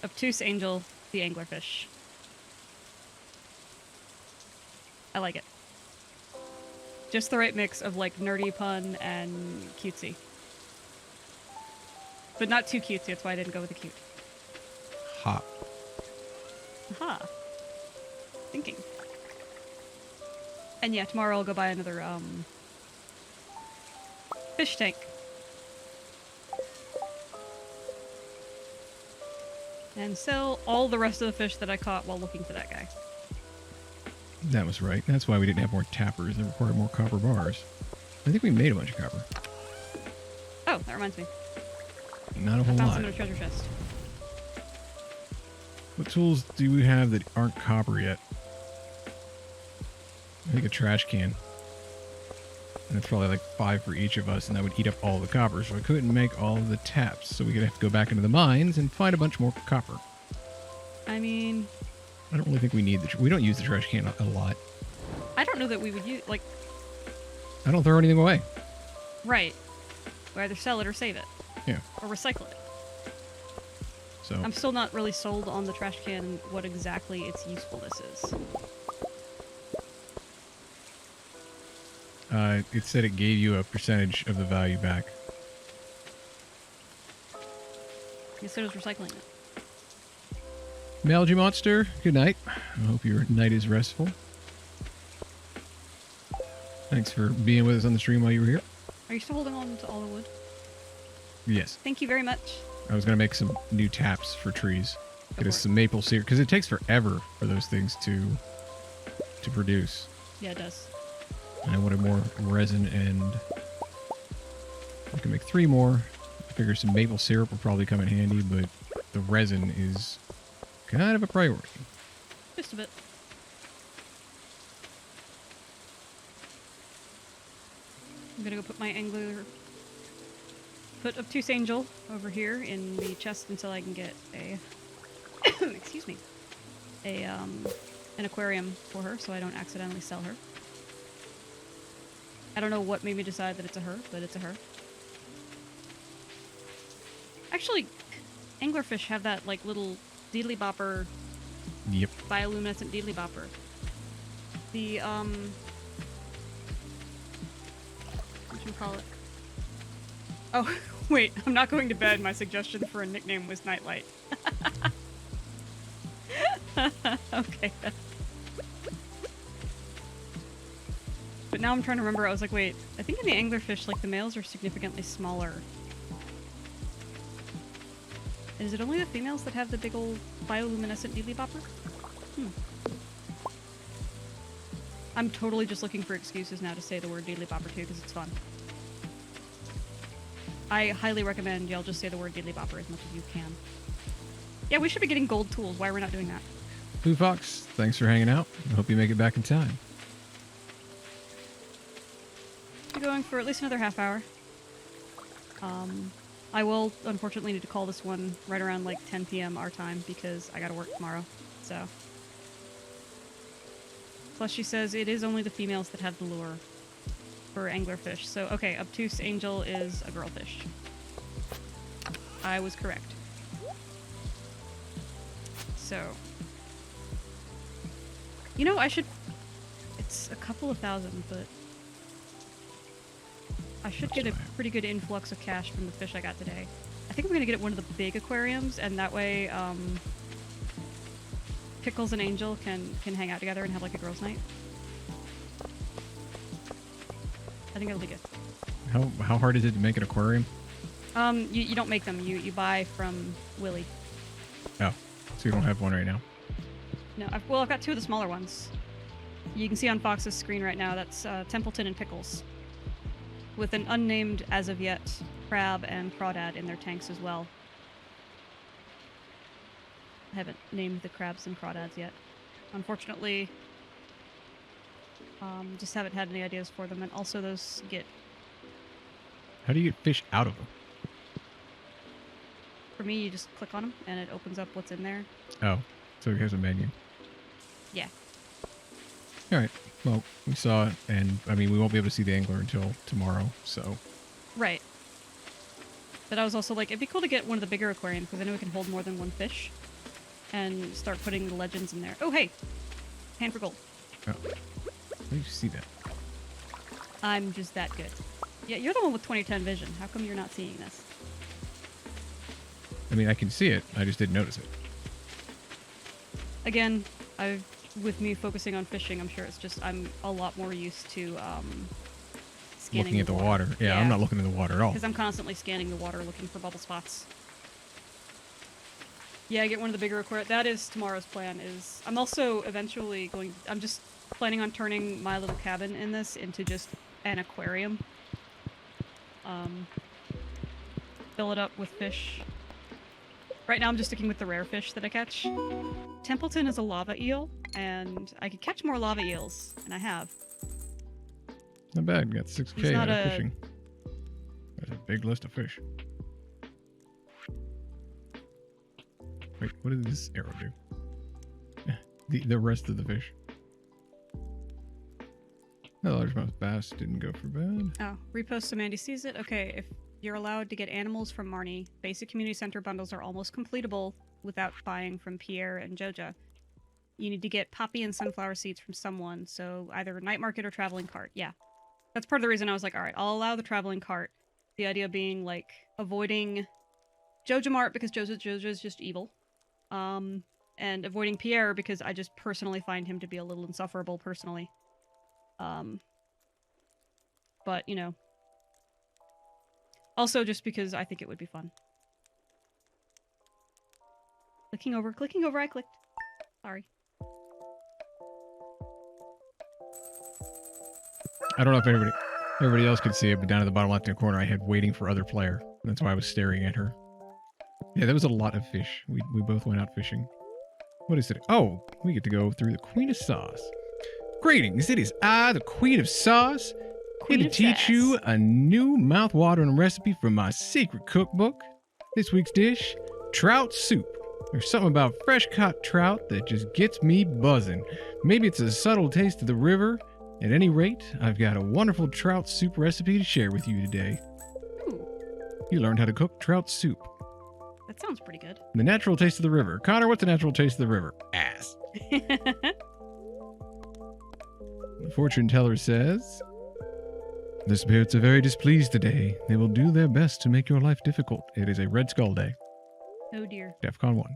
Obtuse Angel, the Anglerfish. I like it. Just the right mix of like nerdy pun and cutesy. But not too cutesy, that's why I didn't go with the cute. Ha. Aha. Thinking. And yeah, tomorrow I'll go buy another fish tank. And sell all the rest of the fish that I caught while looking for that guy. That was right. That's why we didn't have more tappers that required more copper bars. I think we made a bunch of copper. Oh, that reminds me. Not a whole Found lot. some in a treasure chest. What tools do we have that aren't copper yet? I think a trash can. And it's probably like 5 for each of us, and that would eat up all the copper, so I couldn't make all of the taps. So we're going to have to go back into the mines and find a bunch more copper. I mean, I don't really think we need we don't use the trash can a lot. I don't know that we would use, like... I don't throw anything away. Right. We either sell it or save it. Yeah. Or recycle it. So I'm still not really sold on the trash can, what exactly its usefulness is. It said it gave you a percentage of the value back. Yes, it was recycling it. Malgy Monster, good night. I hope your night is restful. Thanks for being with us on the stream while you were here. Are you still holding on to all the wood? Yes. Thank you very much. I was gonna make some new taps for trees. Get us for it. some maple syrup because it takes forever for those things to produce. Yeah, it does. And I wanted more resin, and I can make 3 more. I figure some maple syrup will probably come in handy, but the resin is kind of a priority. Just a bit. I'm gonna go put my angler put obtuse angel over here in the chest until I can get a excuse me, an aquarium for her, so I don't accidentally sell her. I don't know what made me decide that it's a her, but it's a her. Actually, anglerfish have that like little deedly bopper, Yep. bioluminescent deedly bopper. The what you call it? Oh, wait, I'm not going to bed. My suggestion for a nickname was Nightlight. Okay. But now I'm trying to remember. I was like, wait, I think in the anglerfish, like, the males are significantly smaller. And is it only the females that have the big old bioluminescent deedly bopper? I'm totally just looking for excuses now to say the word deedly bopper too, because it's fun. I highly recommend y'all just say the word deedly bopper as much as you can. Yeah, we should be getting gold tools. Why we're not doing that? Blue Fox, thanks for hanging out. I hope you make it back in time. We're going for at least another half hour. I will unfortunately need to call this one right around like 10 p.m. our time because I gotta work tomorrow. So. Plus she says it is only the females that have the lure for anglerfish. So, okay, obtuse angel is a girlfish. I was correct. So. You know, I should... It's a couple of thousand, but... I should get a pretty good influx of cash from the fish I got today. I think I'm gonna get one of the big aquariums, and that way, Pickles and Angel can hang out together and have like a girls' night. I think it'll be good. How hard is it to make an aquarium? You don't make them. You buy from Willie. Oh, so you don't have one right now? No, I've got 2 of the smaller ones. You can see on Fox's screen right now. That's Templeton and Pickles, with an unnamed as of yet crab and crawdad in their tanks as well. I haven't named the crabs and crawdads yet, unfortunately. Just haven't had any ideas for them, and also those get... How do you get fish out of them? For me, you just click on them, and it opens up what's in there. Oh, so here's a menu. Yeah. All right. Well, we saw it, and I mean, we won't be able to see the angler until tomorrow, so. Right. But I was also like, it'd be cool to get one of the bigger aquariums, because I know we can hold more than one fish, and start putting the legends in there. Oh, hey! Hand for gold. Oh. How do you see that? I'm just that good. Yeah, you're the one with 2010 vision. How come you're not seeing this? I mean, I can see it. I just didn't notice it. Again, with me focusing on fishing, I'm sure it's just I'm a lot more used to scanning Looking at the water. Yeah, I'm not looking at the water at all. Because I'm constantly scanning the water looking for bubble spots. Yeah, I get one of the bigger aquariums. That is tomorrow's plan. Is I'm also eventually going... I'm just planning on turning my little cabin in this into just an aquarium. Fill it up with fish. Right now I'm just sticking with the rare fish that I catch. Templeton is a lava eel, and I could catch more lava eels, and I have. Not bad. Got 6K out of fishing. That's a big list of fish. Wait, what did this arrow do? The rest of the fish. The largemouth bass didn't go for bad. Oh, repost so Mandy sees it. Okay, if you're allowed to get animals from Marnie, basic community center bundles are almost completable without buying from Pierre and Joja. You need to get poppy and sunflower seeds from someone, so either night market or traveling cart. Yeah. That's part of the reason I was like, alright, I'll allow the traveling cart. The idea being, like, avoiding Joja Mart because Joja's just evil. And avoiding Pierre because I just personally find him to be a little insufferable personally. But, you know. Also just because I think it would be fun. Clicking over, I clicked. Sorry. I don't know if everybody else could see it, but down at the bottom left-hand corner, I had waiting for other player. That's why I was staring at her. Yeah, there was a lot of fish. We both went out fishing. What is it? Oh, we get to go through the Queen of Sauce. Greetings, it is I, the Queen of Sauce, here to teach you a new mouth-watering recipe from my secret cookbook. This week's dish, Trout Soup. There's something about fresh-caught trout that just gets me buzzing. Maybe it's a subtle taste of the river. At any rate, I've got a wonderful trout soup recipe to share with you today. Ooh. You learned how to cook trout soup. That sounds pretty good. The natural taste of the river. Connor, what's the natural taste of the river? Ass. The fortune teller says, the spirits are very displeased today. They will do their best to make your life difficult. It is a Red Skull Day. Oh dear. DEFCON 1.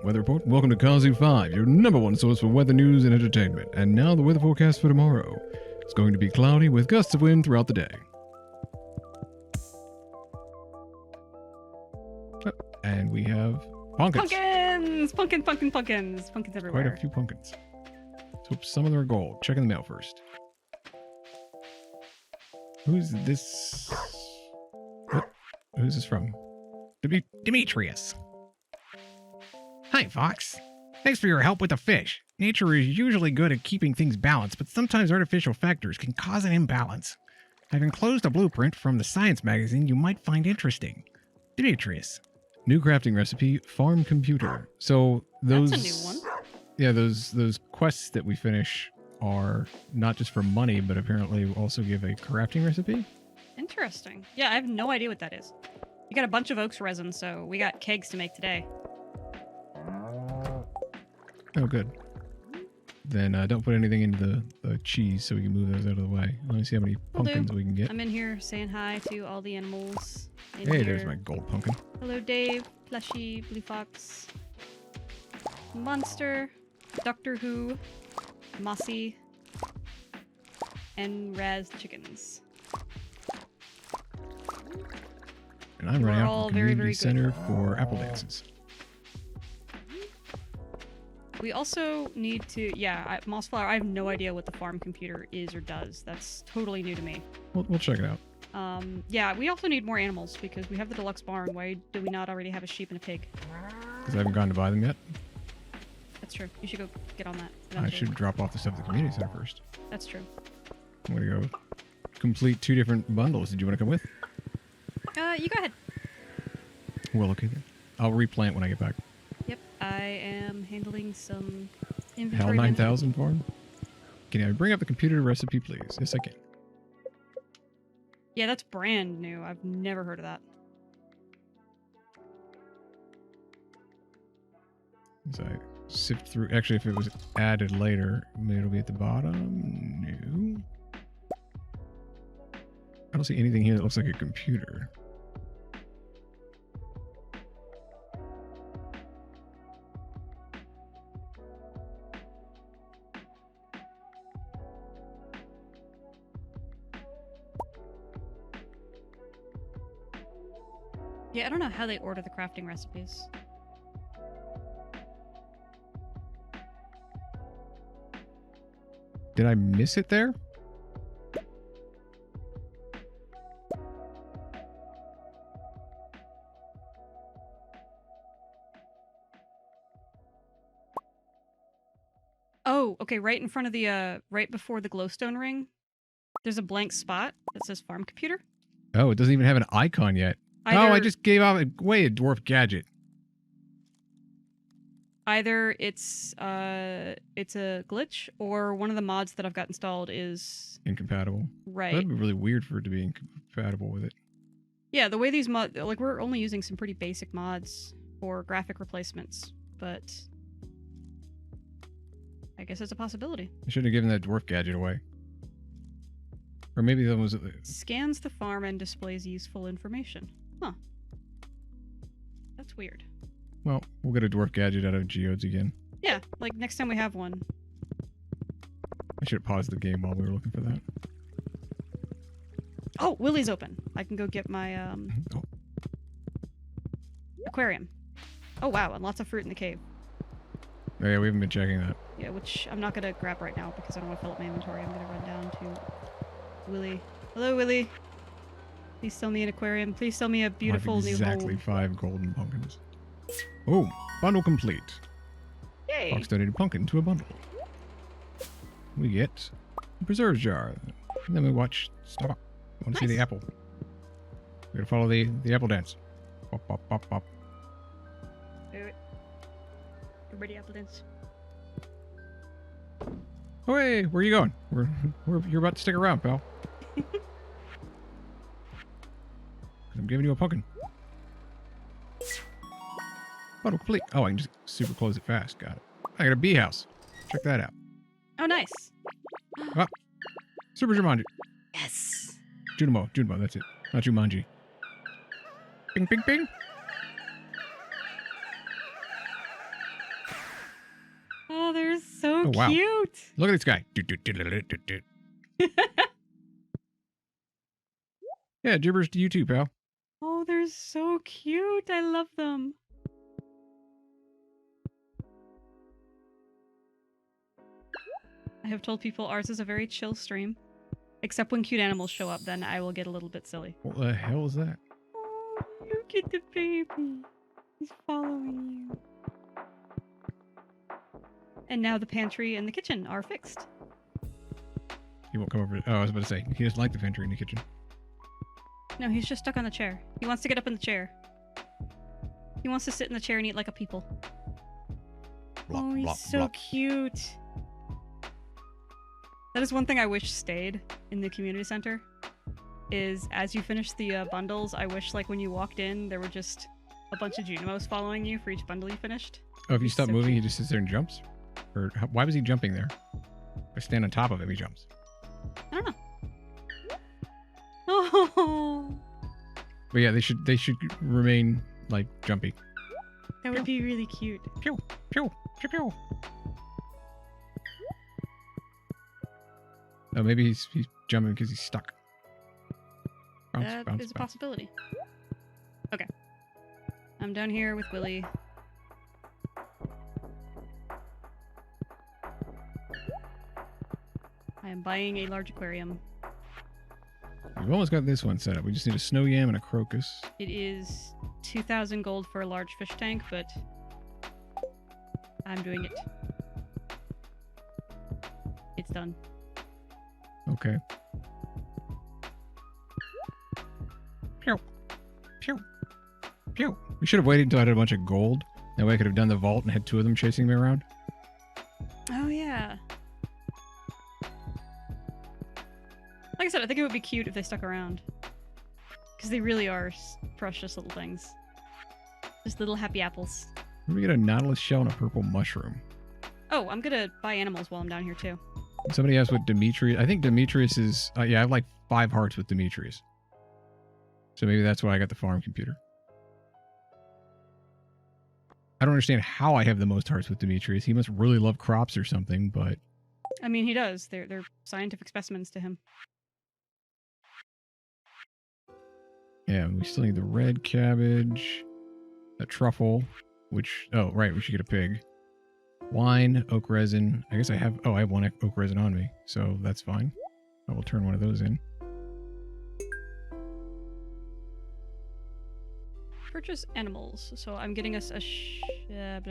Weather report. Welcome to Kazoo 5, your #1 source for weather news and entertainment. And now the weather forecast for tomorrow. It's going to be cloudy with gusts of wind throughout the day. And we have pumpkins. Pumpkins everywhere. Quite a few pumpkins. Let's hope some of them are gold. Check in the mail first. Who's this? What? Who's this from? Demetrius. Hi, Fox. Thanks for your help with the fish. Nature is usually good at keeping things balanced, but sometimes artificial factors can cause an imbalance. I've enclosed a blueprint from the science magazine you might find interesting. Demetrius. New crafting recipe, farm computer. So those. That's a new one. Yeah, those quests that we finish are not just for money, but apparently also give a crafting recipe. Interesting. Yeah, I have no idea what that is. You got a bunch of oaks resin, so we got kegs to make today. Oh, good. Then don't put anything into the cheese so we can move those out of the way. Let me see how many pumpkins we can get. I'm in here saying hi to all the animals. Hey, there's my gold pumpkin. Hello, Dave, Plushy, Blue Fox, Monster, Doctor Who, Mossy, and Raz Chickens. And I'm running out all from the very, community very center for apple dances. We also need to, Mossflower, I have no idea what the farm computer is or does. That's totally new to me. We'll check it out. Yeah, we also need more animals because we have the Deluxe Barn. Why do we not already have a sheep and a pig? Because I haven't gone to buy them yet. That's true. You should go get on that. I eventually. should drop off the stuff at the community center first. That's true. I'm going to go complete 2 different bundles. Did you want to come with? You go ahead. Well, okay then. I'll replant when I get back. Yep, I am handling some Hell inventory. 9000 farm? Can I bring up the computer recipe, please? Yes, I can. Yeah, that's brand new. I've never heard of that. As I sift through, actually, if it was added later, maybe it'll be at the bottom. No. I don't see anything here that looks like a computer. Yeah, I don't know how they order the crafting recipes. Did I miss it there? Oh, okay, right in front of the, right before the glowstone ring, there's a blank spot that says farm computer. Oh, it doesn't even have an icon yet. Oh, I just gave away a dwarf gadget. Either it's a glitch or one of the mods that I've got installed is Incompatible. right. That'd be really weird for it to be incompatible with it. Yeah, the way these mods, like we're only using some pretty basic mods for graphic replacements, but I guess it's a possibility. I should have given that dwarf gadget away. Or maybe that was... Scans the farm and displays useful information. Huh. That's weird. Well, we'll get a dwarf gadget out of geodes again. Yeah, like next time we have one. I should have paused the game while we were looking for that. Oh, Willie's open. I can go get my Oh. aquarium. Oh wow, and lots of fruit in the cave. Oh, yeah, we haven't been checking that. Yeah, which I'm not gonna grab right now because I don't want to fill up my inventory. I'm gonna run down to Willy. Hello, Willy. Please sell me an aquarium. Please sell me a beautiful new home. Exactly 5 golden pumpkins. Oh, bundle complete. Yay! Fox donated pumpkin to a bundle. We get a preserves jar. And then we watch Stop. I want to see the apple. We gotta follow the apple dance. Pop, pop, pop, pop. Wait. Everybody apple dance. Oh, hey, where are you going? You're about to stick around, pal. I'm giving you a pumpkin. Bottle complete. Oh, I can just super close it fast. Got it. I got a bee house. Check that out. Oh, nice. Ah, super Jumanji. Yes. Junimo, that's it. Not Jumanji. Ping, ping, ping. Oh, they're so wow. cute. Look at this guy. Yeah, gibbers to you too, pal. Oh, they're so cute. I love them. I have told people ours is a very chill stream. Except when cute animals show up, then I will get a little bit silly. What the hell is that? Oh, look at the baby. He's following you. And now the pantry and the kitchen are fixed. He won't come over. Oh, I was about to say, he doesn't like the pantry in the kitchen. No, he's just stuck on the chair. He wants to get up in the chair. He wants to sit in the chair and eat like a people. Blop, Oh, he's blop, so blop. cute. That is one thing I wish stayed in the community center. Is as you finish the bundles, I wish like when you walked in, there were just a bunch of Junimos following you for each bundle you finished. Oh, if you He's stop so moving, cute. he just sits there and jumps? Or why was he jumping there? If I stand on top of him, he jumps. I don't know. Oh, But yeah, they should remain like jumpy. that would be really cute. Pew, pew, pew, pew. Oh, maybe he's jumping because he's stuck. Bounce, That bounce, is a bounce. possibility. Okay. I'm down here with Willy. I am buying a large aquarium. We've almost got this one set up. We just need a snow yam and a crocus. It is 2,000 gold for a large fish tank, but I'm doing it. It's done. Okay. Pew, pew, pew. We should have waited until I had a bunch of gold. That way I could have done the vault and had 2 of them chasing me around. Oh, yeah. Like I said, I think it would be cute if they stuck around. Because they really are precious little things. Just little happy apples. Let me get a nautilus shell and a purple mushroom. Oh, I'm gonna buy animals while I'm down here, too. Somebody asked what Demetrius... I think Demetrius is... yeah, I have like 5 hearts with Demetrius. So maybe that's why I got the farm computer. I don't understand how I have the most hearts with Demetrius. He must really love crops or something, but... I mean, he does. They're scientific specimens to him. Yeah, we still need the red cabbage, a truffle, which... Oh, right, we should get a pig. Wine, oak resin. I guess I have... Oh, I have 1 oak resin on me, so that's fine. I will turn one of those in. Purchase animals. So I'm getting us a sheep and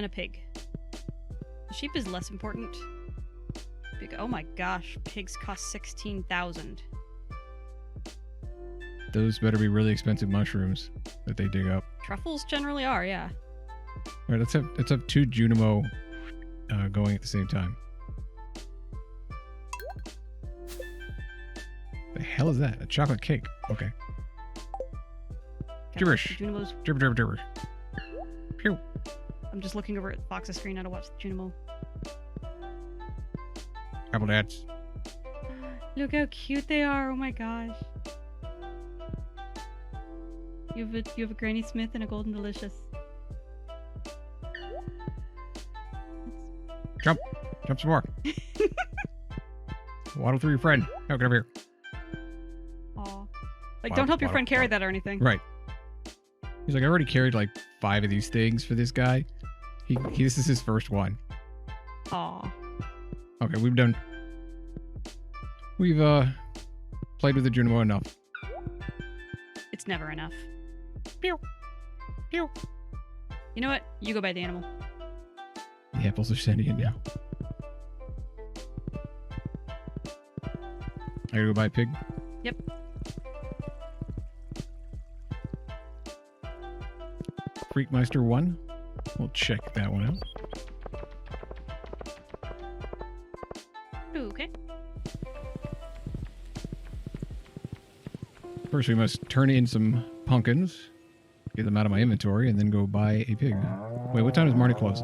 a pig. The sheep is less important. Pig, oh my gosh, pigs cost 16,000. Those better be really expensive mushrooms that they dig up. Truffles generally are, yeah. All right, let's have 2 Junimo going at the same time. The hell is that? A chocolate cake. Okay. Okay, Gibberish. the Junimos. Gibber, gibber, gibber. Pew. I'm just looking over at Fox's screen now to watch the Junimo. Apple dads. Look how cute they are! Oh my gosh. You have a Granny Smith and a Golden Delicious. Jump. Jump some more. Waddle through your friend. Now get over here. Aw. Like, Waddle, don't help your waddle, friend carry waddle. that or anything. Right. He's like, I already carried like 5 of these things for this guy. This is his first one. Aw. Okay, we've played with the Junimo enough. It's never enough. Pew. Pew. You know what? You go by the animal. The apples are sentient now. I gotta go buy a pig? Yep. Freakmeister 1. We'll check that one out. Okay. First, we must turn in some pumpkins, get them out of my inventory, and then go buy a pig. Wait, what time does Marty close?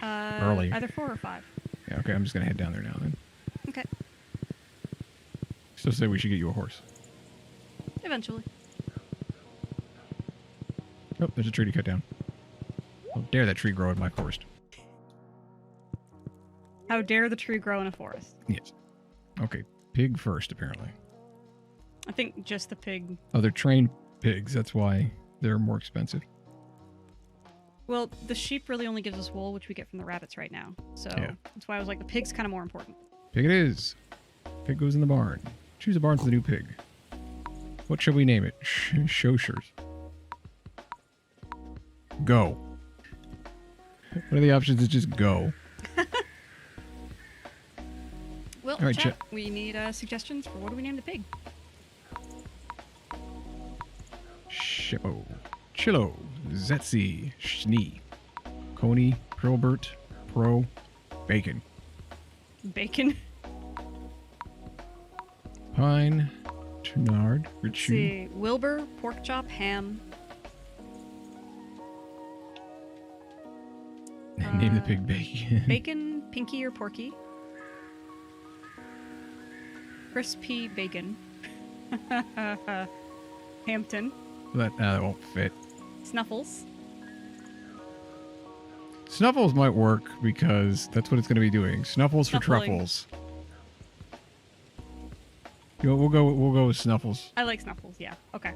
Early. Either 4 or 5. Yeah, okay, I'm just gonna head down there now then. Okay. Still say we should get you a horse. Eventually. Oh, there's a tree to cut down. How dare that tree grow in my forest? How dare the tree grow in a forest? Yes. Okay, pig first, apparently. I think just the pig. Oh, they're trained pigs. That's why they're more expensive. Well, the sheep really only gives us wool, which we get from the rabbits right now. So Yeah. that's why I was like, the pig's kind of more important. Pig it is. Pig goes in the barn. Choose a barn for the new pig. What shall we name it? Shoshers. Go. What are the options? It's just go. Well, All right, chat, we need suggestions for what do we name the pig? Shippo. Chillo. Zetzi. Schnee. Coney. Pearlbert. Pro. Bacon. Bacon. Pine. Tunard. Let's Richu. see. Wilbur, pork chop, ham. Name the pig Bacon. Bacon, Pinky or Porky. Crispy bacon. Hampton. That won't fit. Snuffles. Snuffles might work because that's what it's going to be doing. Snuffles for Snuffling. truffles. You know, we'll go with Snuffles. I like Snuffles, yeah. Okay.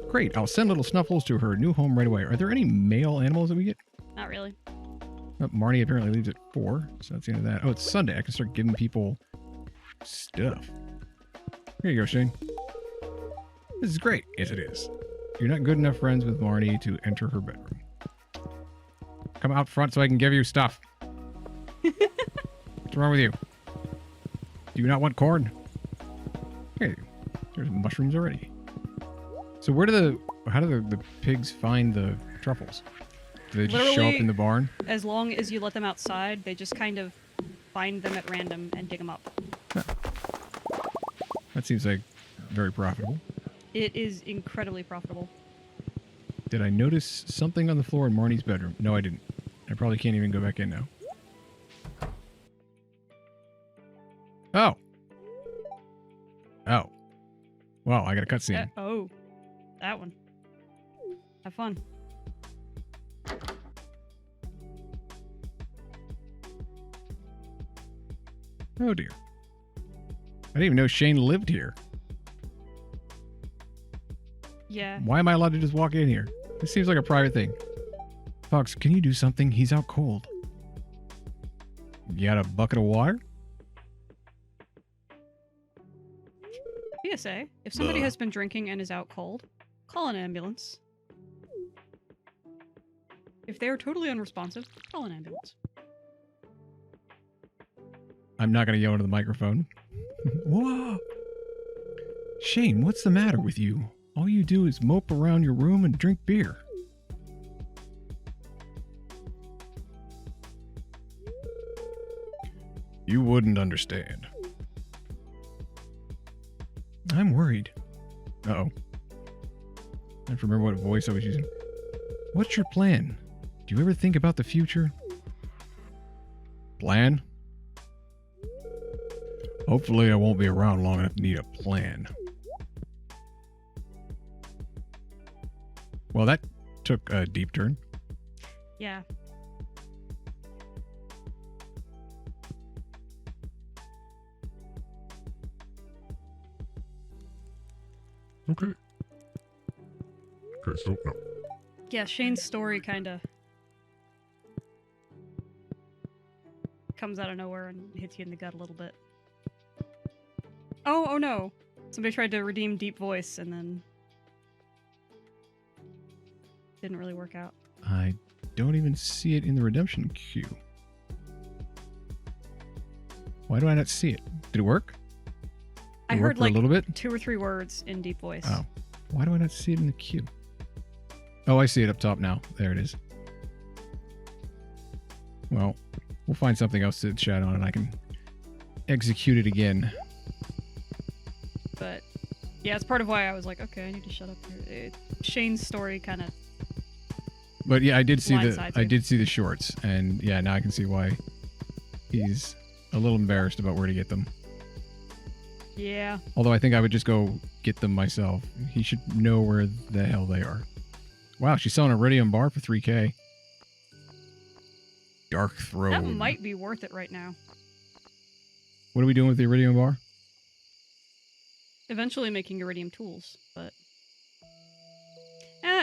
Great. I'll send little Snuffles to her new home right away. Are there any male animals that we get? Not really. Oh, Marnie apparently leaves at 4, so that's the end of that. Oh, it's Sunday. I can start giving people stuff. Here you go, Shane. This is great. Yes, it is. You're not good enough friends with Marnie to enter her bedroom. Come out front so I can give you stuff. What's wrong with you? Do you not want corn? Hey, there's mushrooms already. So how do the pigs find the truffles? Do they just show up Literally, in the barn? As long as you let them outside, they just kind of find them at random and dig them up. That seems like very profitable. It is incredibly profitable. Did I notice something on the floor in Marnie's bedroom? No, I didn't. I probably can't even go back in now. Oh. Oh. Well, I got a cutscene. Oh, that one. Have fun. Oh dear. I didn't even know Shane lived here. Yeah. Why am I allowed to just walk in here? This seems like a private thing. Fox, can you do something? He's out cold. You got a bucket of water? PSA, if somebody has been drinking and is out cold, call an ambulance. If they are totally unresponsive, call an ambulance. I'm not going to yell into the microphone. Whoa! Shane, what's the matter with you? All you do is mope around your room and drink beer. You wouldn't understand. I'm worried. Uh-oh. I have to remember what voice I was using. What's your plan? Do you ever think about the future? Plan? Hopefully I won't be around long enough to need a plan. Well, that took a deep turn. Yeah. Okay. Okay, so no. Yeah, Shane's story kind of comes out of nowhere and hits you in the gut a little bit. Oh no. Somebody tried to redeem Deep Voice and then didn't really work out. I don't even see it in the redemption queue. Why do I not see it? Did it work? I Did it work heard for like a little bit. 2 or 3 words in Deep Voice. Oh, why do I not see it in the queue? Oh, I see it up top now. There it is. Well, we'll find something else to chat on and I can execute it again. But yeah, it's part of why I was like, okay, I need to shut up here. Shane's story kind of. But yeah, I did see Blindsides you. the shorts, and yeah, now I can see why he's a little embarrassed about where to get them. Yeah. Although I think I would just go get them myself. He should know where the hell they are. Wow, she's selling a Iridium bar for $3K. Dark Throne. That might be worth it right now. What are we doing with the Iridium bar? Eventually making iridium tools, but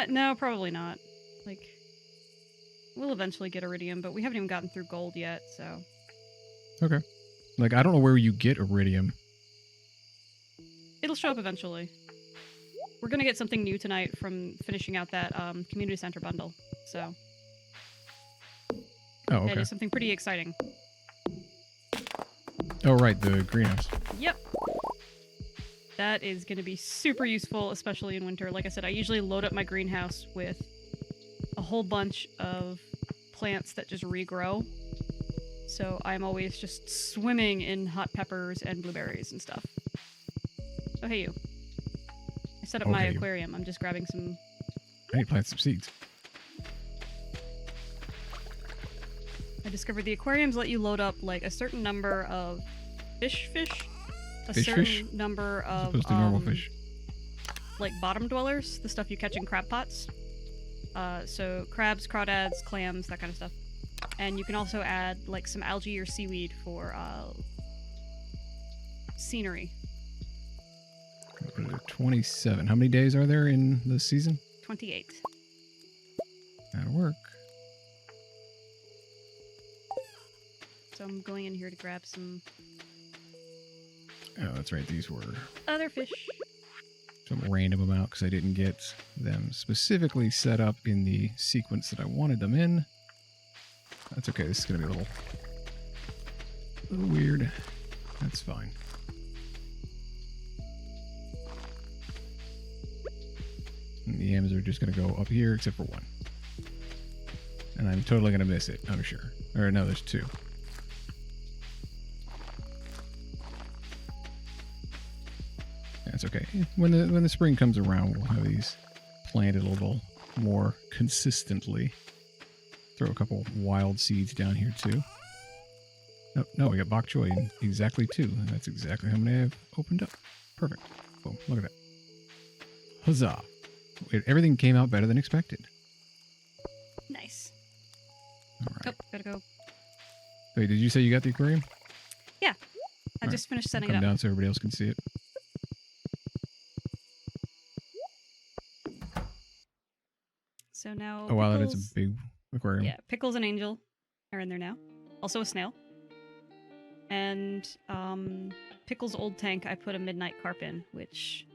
no, probably not. Like, we'll eventually get iridium, but we haven't even gotten through gold yet, so. Okay. Like, I don't know where you get iridium. It'll show up eventually. We're gonna get something new tonight from finishing out that community center bundle, so. Oh, okay. It is something pretty exciting. Oh, right, the greenhouse. Yep. That is going to be super useful, especially in winter. Like I said, I usually load up my greenhouse with a whole bunch of plants that just regrow. So I'm always just swimming in hot peppers and blueberries and stuff. Oh, hey you. I set up my hey, aquarium. I'm just grabbing some... I need to plant some seeds. I discovered the aquariums let you load up like a certain number of fish, a Fish certain fish? number As of opposed to normal fish. like bottom dwellers, the stuff you catch in crab pots. So crabs, crawdads, clams, that kind of stuff. And you can also add like some algae or seaweed for scenery. 27. How many days are there in the season? 28. That'll work. So I'm going in here to grab some Oh, that's right. These were other fish. some random amount because I didn't get them specifically set up in the sequence that I wanted them in. That's okay. This is going to be a little weird. That's fine. And the yams are just going to go up here except for one. And I'm totally going to miss it, I'm sure. Or no, there's 2. That's okay. When the spring comes around, we'll have these planted a little more consistently. Throw a couple wild seeds down here too. No, we got bok choy in exactly 2. And that's exactly how many I've opened up. Perfect. Boom. Look at that. Huzzah. Everything came out better than expected. Nice. All right. Oh, gotta go. Wait, did you say you got the aquarium? Yeah. I All just finished setting Come it up. down so everybody else can see it. So now. Oh, wow, that Pickles, is a big aquarium. Yeah, Pickles and Angel are in there now. Also a snail. And Pickles' old tank, I put a midnight carp in, which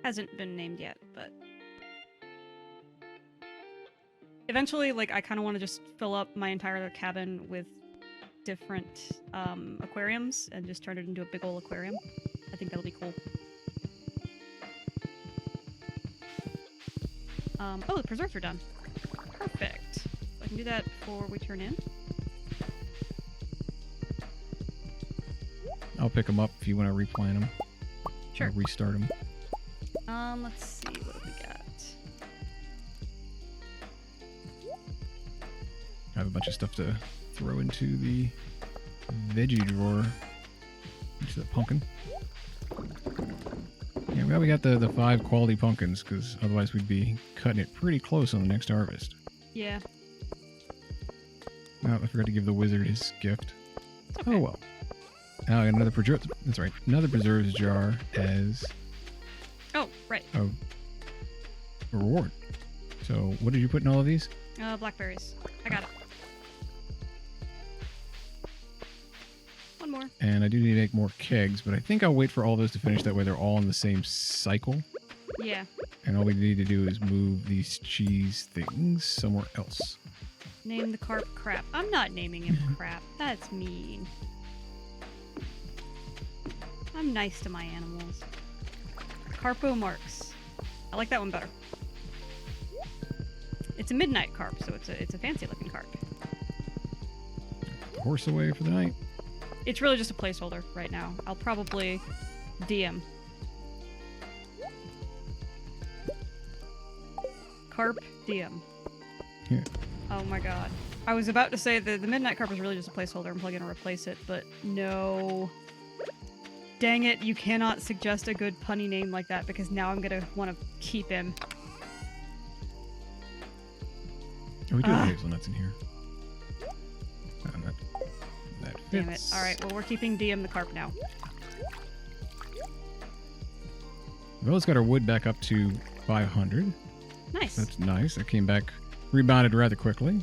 hasn't been named yet, but eventually, like, I kind of want to just fill up my entire cabin with different aquariums and just turn it into a big old aquarium. I think that'll be cool. Oh, the preserves are done. Perfect. So I can do that before we turn in. I'll pick them up if you want to replant them. Sure. Or restart them. Let's see, what have we got? I have a bunch of stuff to throw into the veggie drawer. Into the pumpkin. Yeah, well, we got the 5 quality pumpkins, because otherwise we'd be cutting it pretty close on the next harvest. Yeah. Oh, I forgot to give the wizard his gift. Okay. Oh well. Now I got another preserves. That's right. Another preserves jar as Oh, right. a reward. So what did you put in all of these? Blackberries. I got it. One more. And I do need to make more kegs, but I think I'll wait for all those to finish. That way they're all in the same cycle. Yeah. And all we need to do is move these cheese things somewhere else. Name the carp crap. I'm not naming him crap. That's mean. I'm nice to my animals. Carpo marks. I like that one better. It's a midnight carp, so it's a fancy looking carp. Horse away for the night. It's really just a placeholder right now. I'll probably DM. Carp DM. Yeah. Oh my god. I was about to say the midnight carp is really just a placeholder. I'm probably going to replace it, but no. Dang it, you cannot suggest a good punny name like that because now I'm going to want to keep him. Oh, we do have hazelnuts in here. That fits. Damn it. Alright, well we're keeping DM the carp now. Well, it's got our wood back up to 500. Nice. That's nice. It came back, rebounded rather quickly.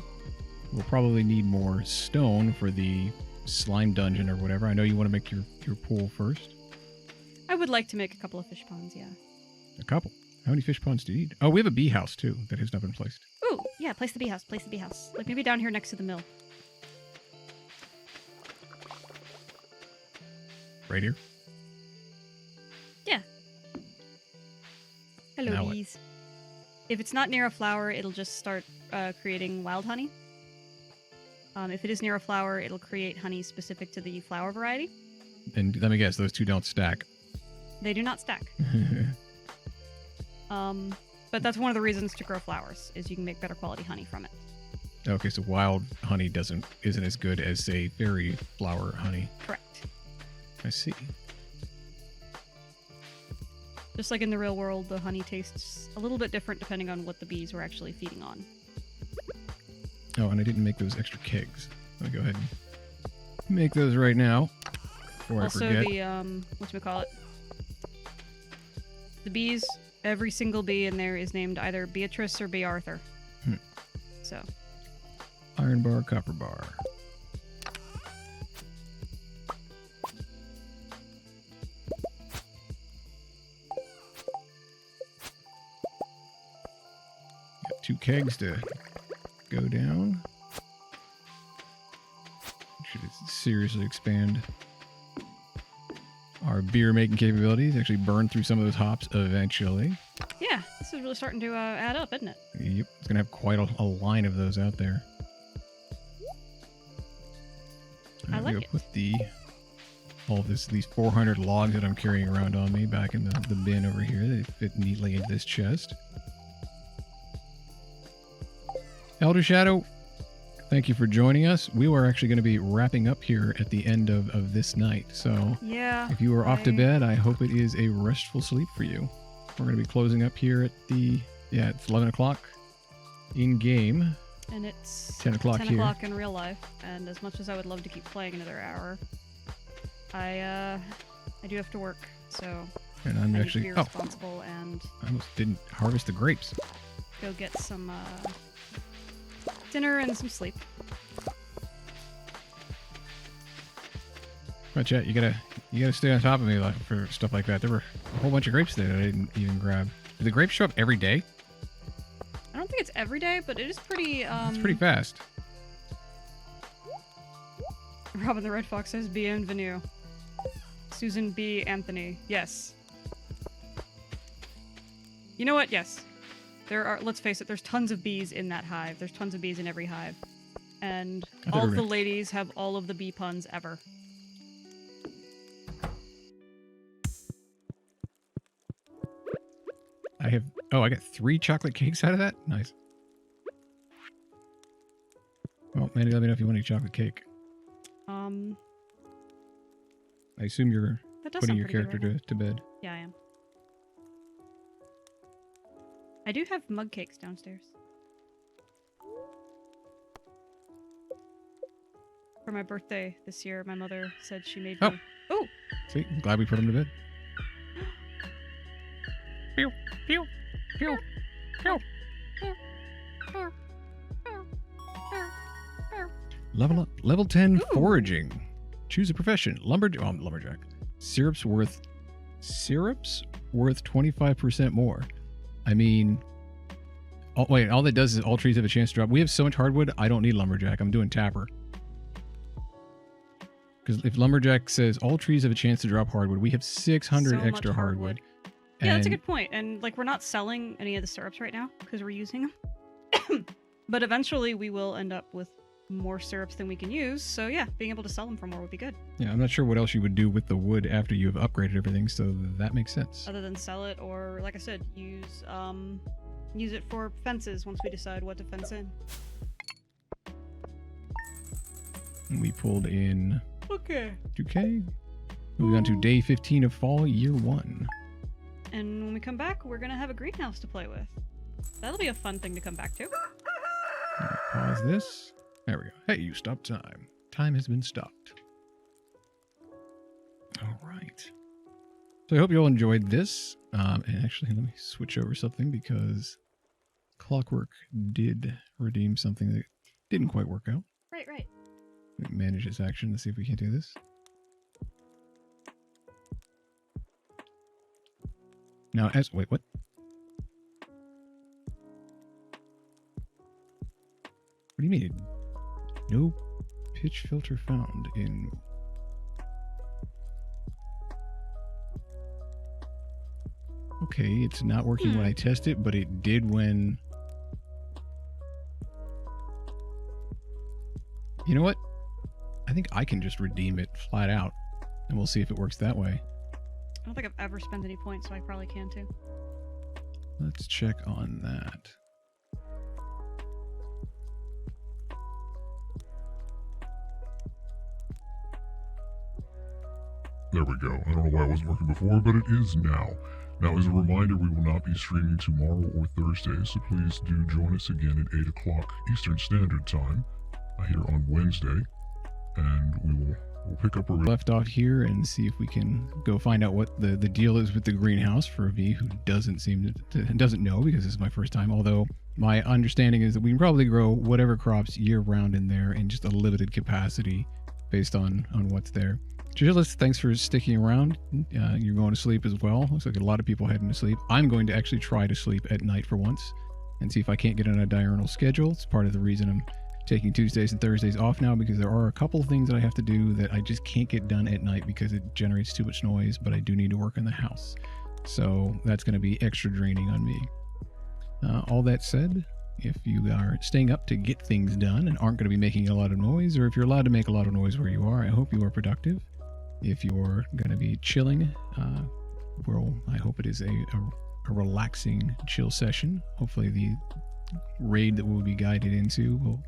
We'll probably need more stone for the slime dungeon or whatever. I know you want to make your pool first. I would like to make a couple of fish ponds, yeah. A couple. How many fish ponds do you need? Oh, we have a bee house too that has not been placed. Ooh, yeah, place the bee house, place the bee house. Like maybe down here next to the mill. Right here? Yeah. Hello, Now what? bees. If it's not near a flower, it'll just start creating wild honey. If it is near a flower, it'll create honey specific to the flower variety. And let me guess, those two don't stack. They do not stack. But that's one of the reasons to grow flowers, is you can make better quality honey from it. Okay, so wild honey isn't as good as, say, fairy flower honey. Correct. I see. Just like in the real world, the honey tastes a little bit different depending on what the bees were actually feeding on. Oh, and I didn't make those extra kegs. Let me go ahead and make those right now before Also, I forget. the, whatchamacallit? The bees, every single bee in there is named either Beatrice or B. Arthur. So. Iron bar, copper bar. Got 2 kegs to go down. Should seriously expand our beer making capabilities. Actually burn through some of those hops eventually. Yeah, this is really starting to add up, isn't it? Yep, it's gonna have quite a line of those out there. I I'm like gonna it. put these 400 logs that I'm carrying around on me back in the bin over here. They fit neatly into this chest. Elder Shadow, thank you for joining us. We were actually going to be wrapping up here at the end of this night. So Yeah. if you are off to bed, I hope it is a restful sleep for you. We're going to be closing up here at it's 11 o'clock in game. And it's 10 o'clock 10 here. o'clock in real life. And as much as I would love to keep playing another hour, I do have to work. So And I I'm need actually... to be Oh, responsible and I almost didn't harvest the grapes. go get some dinner and some sleep. But Chet, you gotta stay on top of me for stuff like that. There were a whole bunch of grapes there that I didn't even grab. Do the grapes show up every day? I don't think it's every day, but it is pretty It's pretty fast. Robin the Red Fox says bienvenue. Susan B. Anthony. Yes. You know what? Yes. There are, let's face it, there's tons of bees in that hive. There's tons of bees in every hive. And I thought all we of were the gonna- ladies have all of the bee puns ever. I got 3 chocolate cakes out of that? Nice. Well, Mandy, let me know if you want any chocolate cake. I assume you're That does putting sound your pretty good character right now. to bed. Yeah, I am. I do have mug cakes downstairs. For my birthday this year, my mother said she made Oh. me... Oh! See, I'm glad we put them to bed. Pew, pew, pew, pew. Level up. Level 10 Ooh. foraging. Choose a profession. Lumberjack. Syrups worth 25% more. I mean, all that does is all trees have a chance to drop. We have so much hardwood, I don't need lumberjack. I'm doing tapper. Because if lumberjack says all trees have a chance to drop hardwood, we have 600 So extra much hardwood. Yeah, that's a And- good point. And like, we're not selling any of the syrups right now because we're using them. But eventually we will end up with more syrups than we can use. So yeah, being able to sell them for more would be good. Yeah, I'm not sure what else you would do with the wood after you've upgraded everything, so that makes sense. Other than sell it, or like I said, use it for fences once we decide what to fence in. And we pulled in Okay. 2K. Moving on to day 15 of fall, year 1. And when we come back, we're gonna have a greenhouse to play with. That'll be a fun thing to come back to. Pause this. There we go. Hey, you stopped time. Time has been stopped. All right. So I hope you all enjoyed this. And actually, let me switch over something because Clockwork did redeem something that didn't quite work out. Right. Let me manage this action to see if we can do this. Now, wait, what? What do you mean? No pitch filter found in... Okay, it's not working when I test it, but it did when... You know what? I think I can just redeem it flat out, and we'll see if it works that way. I don't think I've ever spent any points, so I probably can too. Let's check on that. There we go. I don't know why it wasn't working before, but it is now. Now, as a reminder, we will not be streaming tomorrow or Thursday, so please do join us again at 8 o'clock Eastern Standard Time here on Wednesday, and we'll pick up where we Left off here and see if we can go find out what the deal is with the greenhouse for V, who doesn't doesn't know because this is my first time. Although my understanding is that we can probably grow whatever crops year round in there in just a limited capacity based on what's there. Jilis, thanks for sticking around. You're going to sleep as well. Looks like a lot of people heading to sleep. I'm going to actually try to sleep at night for once and see if I can't get on a diurnal schedule. It's part of the reason I'm taking Tuesdays and Thursdays off now, because there are a couple of things that I have to do that I just can't get done at night because it generates too much noise, but I do need to work in the house. So that's going to be extra draining on me. All that said, if you are staying up to get things done and aren't going to be making a lot of noise, or if you're allowed to make a lot of noise where you are, I hope you are productive. If you're going to be chilling, I hope it is a relaxing chill session. Hopefully the raid that we'll be guided into will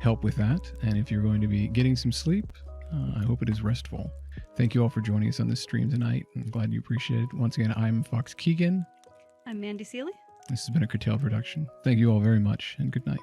help with that. And if you're going to be getting some sleep, I hope it is restful. Thank you all for joining us on this stream tonight. I'm glad you appreciate it. Once again, I'm Fox Keegan. I'm Mandy Seely. This has been a Curtailed production. Thank you all very much, and good night.